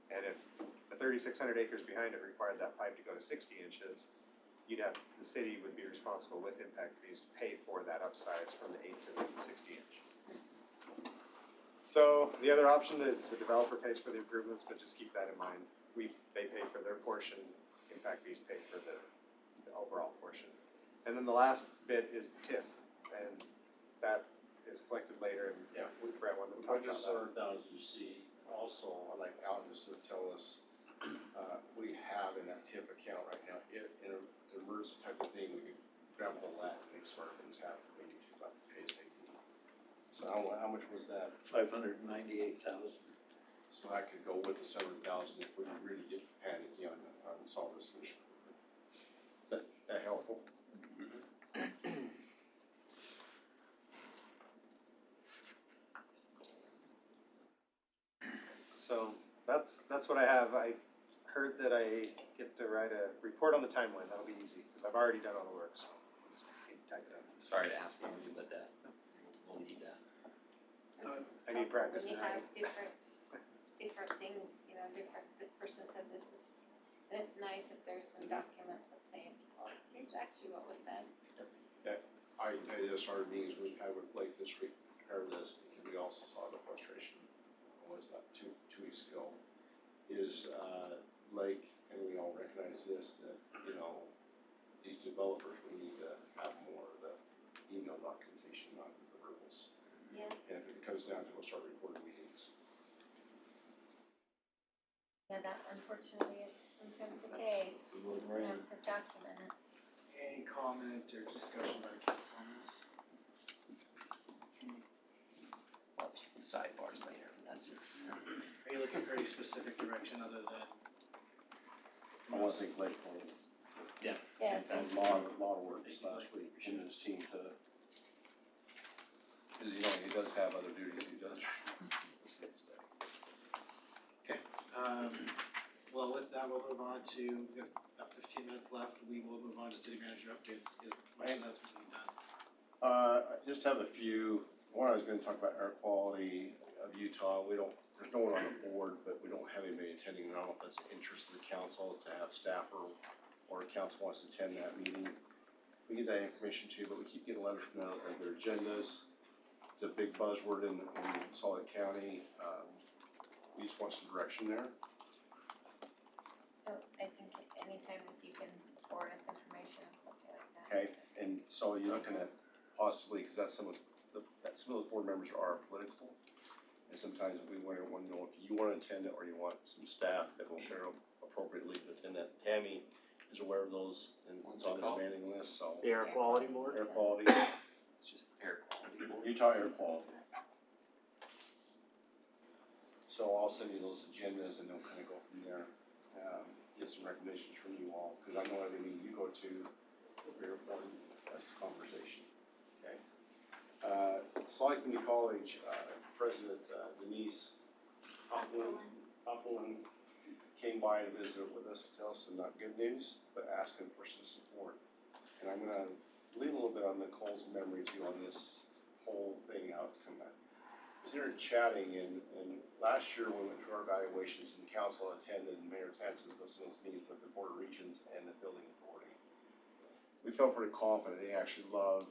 and if the 3,600 acres behind it required that pipe to go to 60 inches, the city would be responsible with impact fees to pay for that upsize from the 8 to the 60 inch. So the other option is the developer pays for the improvements, but just keep that in mind. They pay for their portion, impact fees pay for the overall portion. And then the last bit is the TIF, and that is collected later, and Brett wanted to talk about that.
Down as you see, also, I'd like Alan just to tell us, we have in that TIF account right now, if in an emergency type of thing, we could grab all that and make smart things happen, we need to about ASAP. So how much was that?
598,000.
So that could go with the 700,000 if we really get panicky on solving the solution. That helpful?
So that's what I have. I heard that I get to write a report on the timeline. That'll be easy because I've already done all the work. So just need to type it up.
Sorry to ask you, but we'll need that.
I need practice.
When you have different things, this person said this, and it's nice if there's some documents that say, well, here's actually what was said.
Yeah, I can tell you this, our meetings we've had with Blake this week, compared to this, because we also saw the frustration, what was that, two weeks ago, is, Blake, and we all recognize this, that, these developers, we need to have more of the email documentation, not the verbals.
Yeah.
And if it comes down to, we'll start recording meetings.
Yeah, that unfortunately is sometimes the case. You have to document it.
any comment or discussion by the council on this?
Well, the sidebars later, that's it.
Are you looking for any specific direction other than?
I wanna thank Blake for his.
Yeah.
Yeah,
And a lot of work this last week, and his team to, cause you know, he does have other duties he does.
Okay, well, with that, we'll move on to, we have about 15 minutes left, we will move on to city manager updates, is much of that's being done.
I just have a few. One, I was gonna talk about air quality of Utah. There's no one on the board, but we don't have anybody attending. I don't know if that's the interest of the council to have staff or council wants to attend that meeting. We get that information too, but we keep getting letters from them of their agendas. It's a big buzzword in Salt Lake County. We just want some direction there.
So I think anytime if you can forward us information and stuff like that.
Okay, and so you're looking at possibly, because that's some of those board members are political. And sometimes we want to know if you want to attend it or you want some staff that will care appropriately to attend it. Tammy is aware of those and it's on the mailing list, so.
It's the air quality board?
Air quality.
It's just air quality board.
Utah Air Quality. So I'll send you those agendas and they'll kind of go from there. Get some recommendations from you all, because I know every meeting you go to, very important, that's the conversation, okay? Salt Lake Community College, President Denise Hoffman came by to visit with us to tell us some not good news, but asking for some support. And I'm gonna lean a little bit on Nicole's memory too on this whole thing, how it's come out. I was there chatting and last year we went through our evaluations and council attended and Mayor Tansen was some of those meetings with the Board of Regents and the Building Authority. We felt pretty confident they actually loved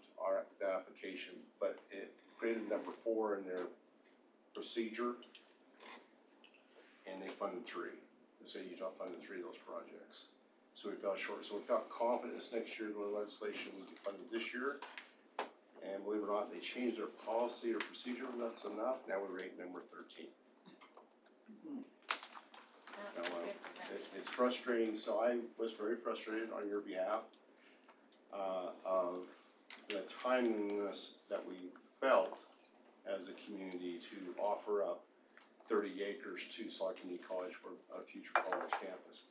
the application, but it created number 4 in their procedure and they funded 3. The state of Utah funded 3 of those projects. So we fell short. So we felt confident this next year when legislation would be funded this year. And believe it or not, they changed their policy or procedure, that's enough, now we rate number 13. Now, it's frustrating, so I was very frustrated on your behalf of the timeliness that we felt as a community to offer up 30 acres to Salt Lake Community College for a future college campus.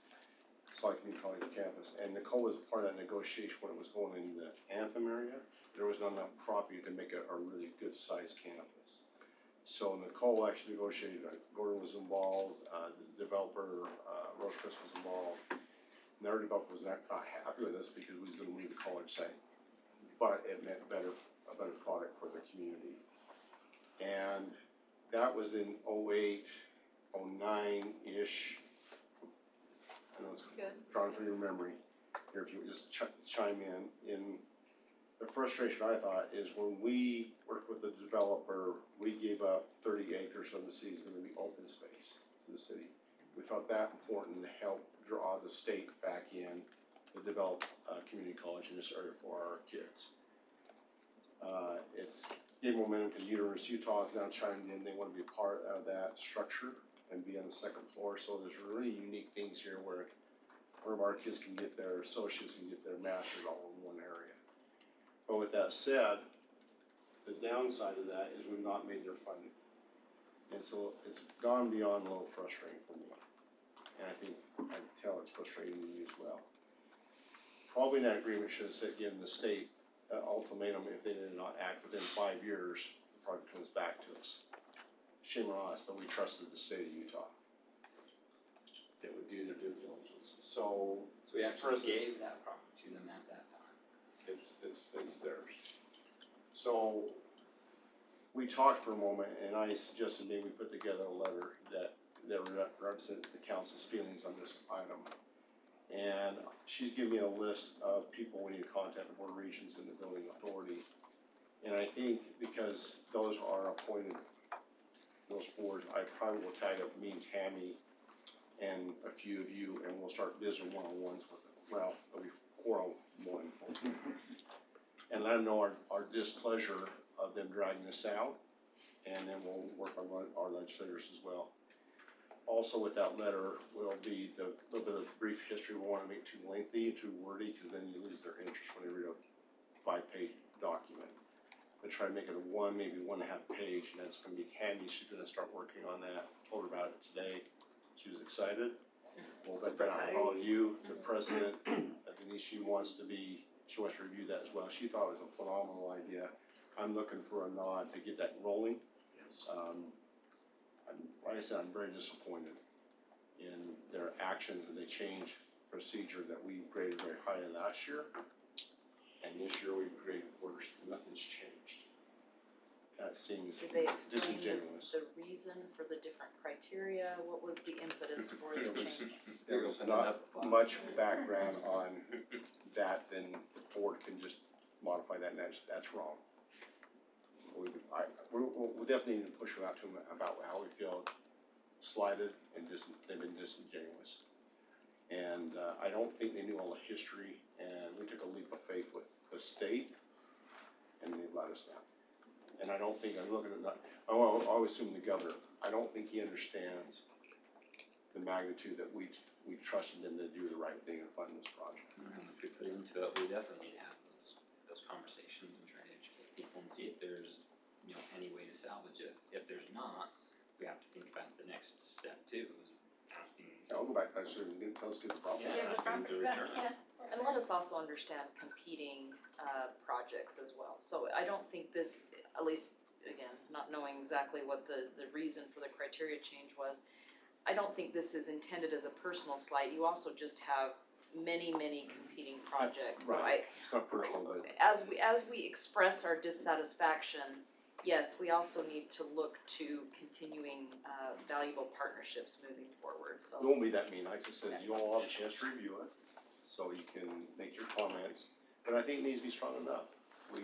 Salt Lake Community College campus, and Nicole was part of that negotiation when it was going in the Anthem area. There was not enough property to make a really good sized campus. So Nicole actually negotiated, Gordon was involved, the developer, Rosecrest was involved. And their developer was not happy with us because we was gonna leave the college site. But it meant a better product for the community. And that was in 08, 09-ish. I know it's drawn from your memory. Here, if you would just chime in the frustration I thought is when we worked with the developer, we gave up 30 acres of the city is going to be open space in the city. We felt that important to help draw the state back in to develop a community college in this area for our kids. It's gave momentum because University of Utah has now chimed in. They want to be part of that structure and be on the second floor. So there's really unique things here where one of our kids can get their associates and get their masters all in one area. But with that said, the downside of that is we've not made their funding. And so it's gone beyond a little frustrating for me. And I think I can tell it's frustrating to you as well. Probably that agreement should have said, given the state ultimatum, if they did not act within 5 years, the project comes back to us. Shame on us, but we trusted the state of Utah. They would do their due diligence. So
we actually gave that property to them at that time.
It's theirs. So we talked for a moment and I suggested maybe we put together a letter that represents the council's feelings on this item. And she's given me a list of people we need to contact, the Board of Regents and the Building Authority. And I think because those are appointed, those boards, I probably will tag up me and Tammy and a few of you and we'll start visiting one-on-ones with them. Well, there'll be 4-on-1. And let them know our displeasure of them dragging this out, and then we'll work on our legislators as well. also with that letter will be the little bit of brief history. We won't want to make too lengthy, too wordy, because then you lose their interest when they read a 5-page document. But try to make it a 1, maybe 1.5 page, and that's going to be handy. She's going to start working on that. Told her about it today. She was excited. We'll let that out to all of you. The president, Denise, she wants to review that as well. She thought it was a phenomenal idea. I'm looking for a nod to get that rolling. Like I said, I'm very disappointed in their actions, and they changed procedure that we graded very highly last year. And this year we graded worse. Nothing's changed. That seems
Did they explain
disingenuous.
the reason for the different criteria? What was the impetus for the change?
There was not much background on that, then the board can just modify that, and that's wrong. We definitely need to push them out to them about how we feel slighted and they've been disingenuous. And I don't think they knew all the history, and we took a leap of faith with the state, and they let us down. And I don't think, I'm looking at that, I always assume the governor, I don't think he understands the magnitude that we trusted them to do the right thing and fund this project.
If we put into it, we definitely need to have those conversations and try to educate people and see if there's, any way to salvage it. If there's not, we have to think about the next step too, is asking.
I'll go back, let's get the problem.
Yeah, asking to return it.
And let us also understand competing projects as well. So I don't think this, at least, again, not knowing exactly what the reason for the criteria change was, I don't think this is intended as a personal slight. You also just have many competing projects. So
Right. It's not personal, but
as we express our dissatisfaction, yes, we also need to look to continuing valuable partnerships moving forward. So
it won't be that mean. Like I said, you all have a chance to review it, so you can make your comments. But I think it needs to be strong enough. We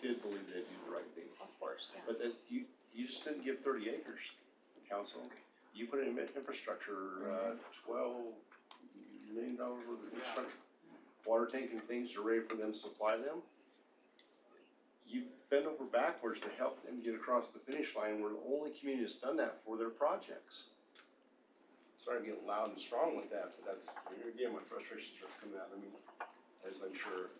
did believe they'd do the right thing.
of course, yeah.
But that you just didn't give 30 acres, council. You put in infrastructure, $12 million worth of infrastructure, water tank and things are ready for them to supply them. You bend over backwards to help them get across the finish line. We're the only community that's done that for their projects. Sorry to get loud and strong with that, but that's, again, my frustrations are coming out of me, as I'm sure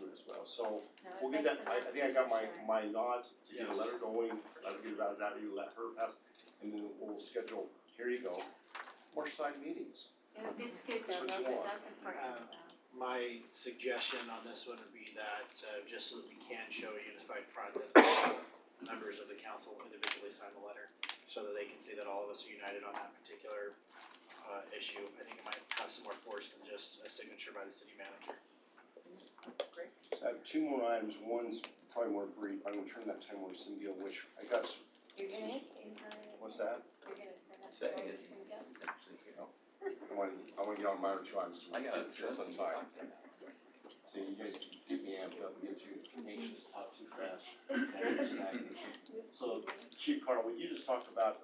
you as well. So we'll get that, I think I got my nods to get a letter going, let her get about that, you let her pass, and then we'll schedule, here you go, more side meetings.
It's good
That's
though,
what you want.
that's important.
My suggestion on this one would be that, just so that we can show a unified front, that members of the council individually sign the letter, so that they can see that all of us are united on that particular, issue. I think it might have some more force than just a signature by the city manager.
That's great.
So I have 2 more items. One's probably more brief. I'm gonna turn that time over to Cynthia, which I got.
You're gonna,
What's that?
you're gonna turn that
Say,
over
it's
to Cynthia?
actually,
I wanna get on my other 2 items.
I got it.
Just on time. See, you guys get me amped up and get too anxious, talk too fast. So, Chief Carl, what you just talked about,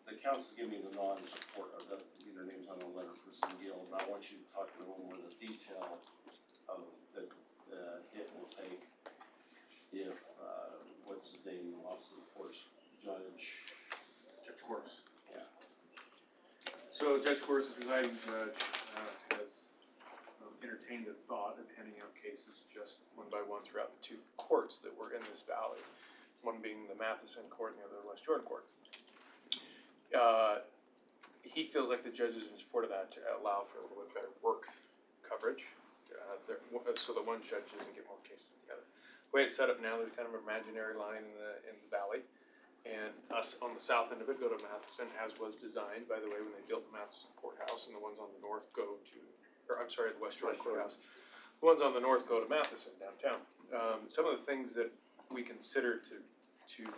the council giving me the non-support of their names on the letter for some deal, but I want you to talk a little more the detail of the hit we'll take if, what's his name, lost of course, Judge
Course.
Yeah.
So Judge Course, the presiding judge, has entertained the thought of handing out cases just one by one throughout the 2 courts that were in this valley. One being the Matheson Court and the other the West Jordan Court. He feels like the judges in support of that to allow for a little bit better work coverage, so that one judge doesn't get more cases together. The way it's set up now, there's kind of an imaginary line in the valley. And us on the south end of it go to Matheson, as was designed, by the way, when they built the Matheson Courthouse, and the ones on the north go to, the West Jordan Courthouse. The ones on the north go to Matheson downtown. Some of the things that we consider to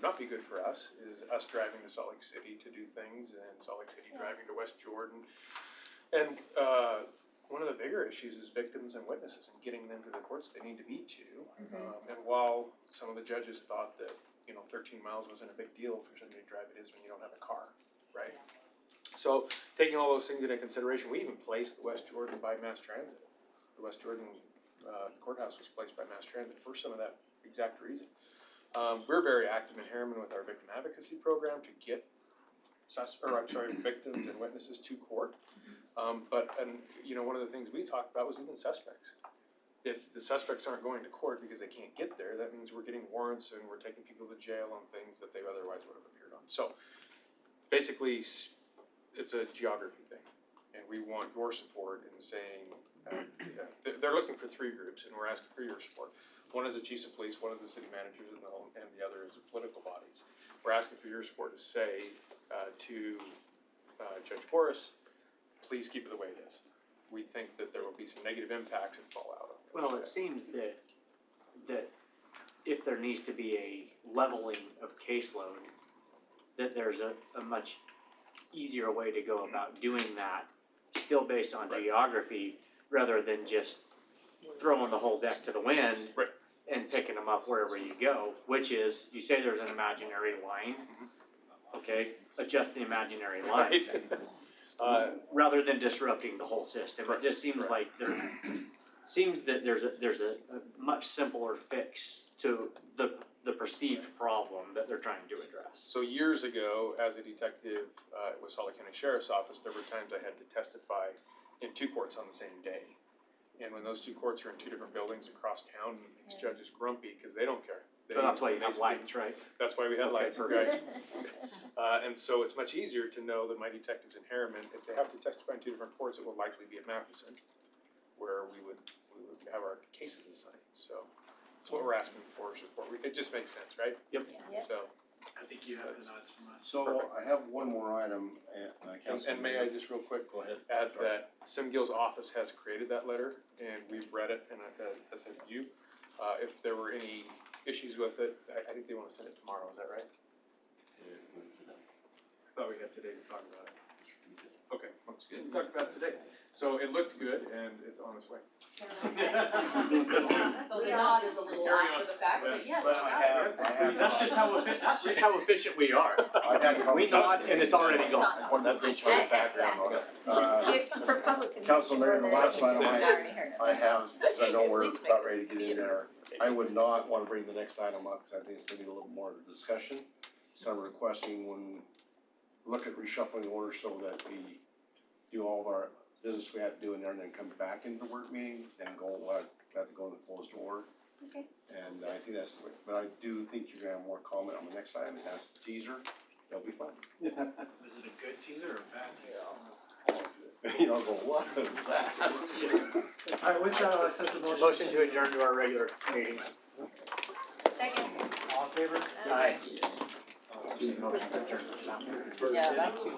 not be good for us is us driving to Salt Lake City to do things, and Salt Lake City driving to West Jordan. And one of the bigger issues is victims and witnesses and getting them to the courts they need to be to. And while some of the judges thought that 13 miles wasn't a big deal for somebody to drive, it is when you don't have a car, right? Yeah. So taking all those things into consideration, we even placed the West Jordan by mass transit. The West Jordan courthouse was placed by mass transit for some of that exact reason. We're very active in Harriman with our victim advocacy program to get
victims and witnesses to court. One of the things we talked about was even suspects. If the suspects aren't going to court because they can't get there, that means we're getting warrants and we're taking people to jail on things that they otherwise would have appeared on. So basically, it's a geography thing, and we want your support in saying, they're looking for 3 groups, and we're asking for your support. One is the chiefs of police, one is the city managers, and the other is the political bodies. We're asking for your support to say to Judge Forrest, please keep it the way it is. We think that there will be some negative impacts and fallout.
Well, it seems that if there needs to be a leveling of caseload, that there's a much easier way to go about doing that, still based on geography, rather than just throwing the whole deck to the wind and picking them up wherever you go, which is, you say there's an imaginary line, okay, adjust the imaginary line. Rather than disrupting the whole system. It just seems like there's a much simpler fix to the perceived problem that they're trying to address.
So years ago, as a detective with Salt Lake County Sheriff's Office, there were times I had to testify in 2 courts on the same day. And when those 2 courts are in 2 different buildings across town, these judges grumpy because they don't care.
Well, that's why you have lights, right?
That's why we had lights, right? And so it's much easier to know that my detectives in Harriman, if they have to testify in 2 different courts, it will likely be at Matheson, where we would have our cases assigned. So that's what we're asking for support. It just makes sense, right?
Yep.
So
I think you have the nods from us.
So I have one more item,
and may I just real quick add that Sim Gill's office has created that letter, and we've read it, and I sent it to you. If there were any issues with it, I think they want to send it tomorrow, is that right? I thought we had today to talk about it. Okay, looks good. We talked about it today. So it looked good, and it's on its way.
So the nod is a little after the fact, but yes,
That's just how efficient we are. We nod and it's already gone.
I wanted to update you on the background on it. Council Mayor, the last item I have, because I know we're about ready to get in there, I would not want to bring the next item up, because I think it's going to be a little more discussion. So I'm requesting look at reshuffling orders so that we do all of our business we have to do in there and then come back into the work meeting and have to go in the closed door.
Okay.
And I think but I do think you're gonna have more comment on the next item, and that's the teaser. That'll be fun.
Is it a good teaser or a bad teaser?
You know, go, what is that?
Alright, with that, I'll accept the
Motion to adjourn to our regular meeting.
Second.
All in favor?
Aye.
Yeah, that too.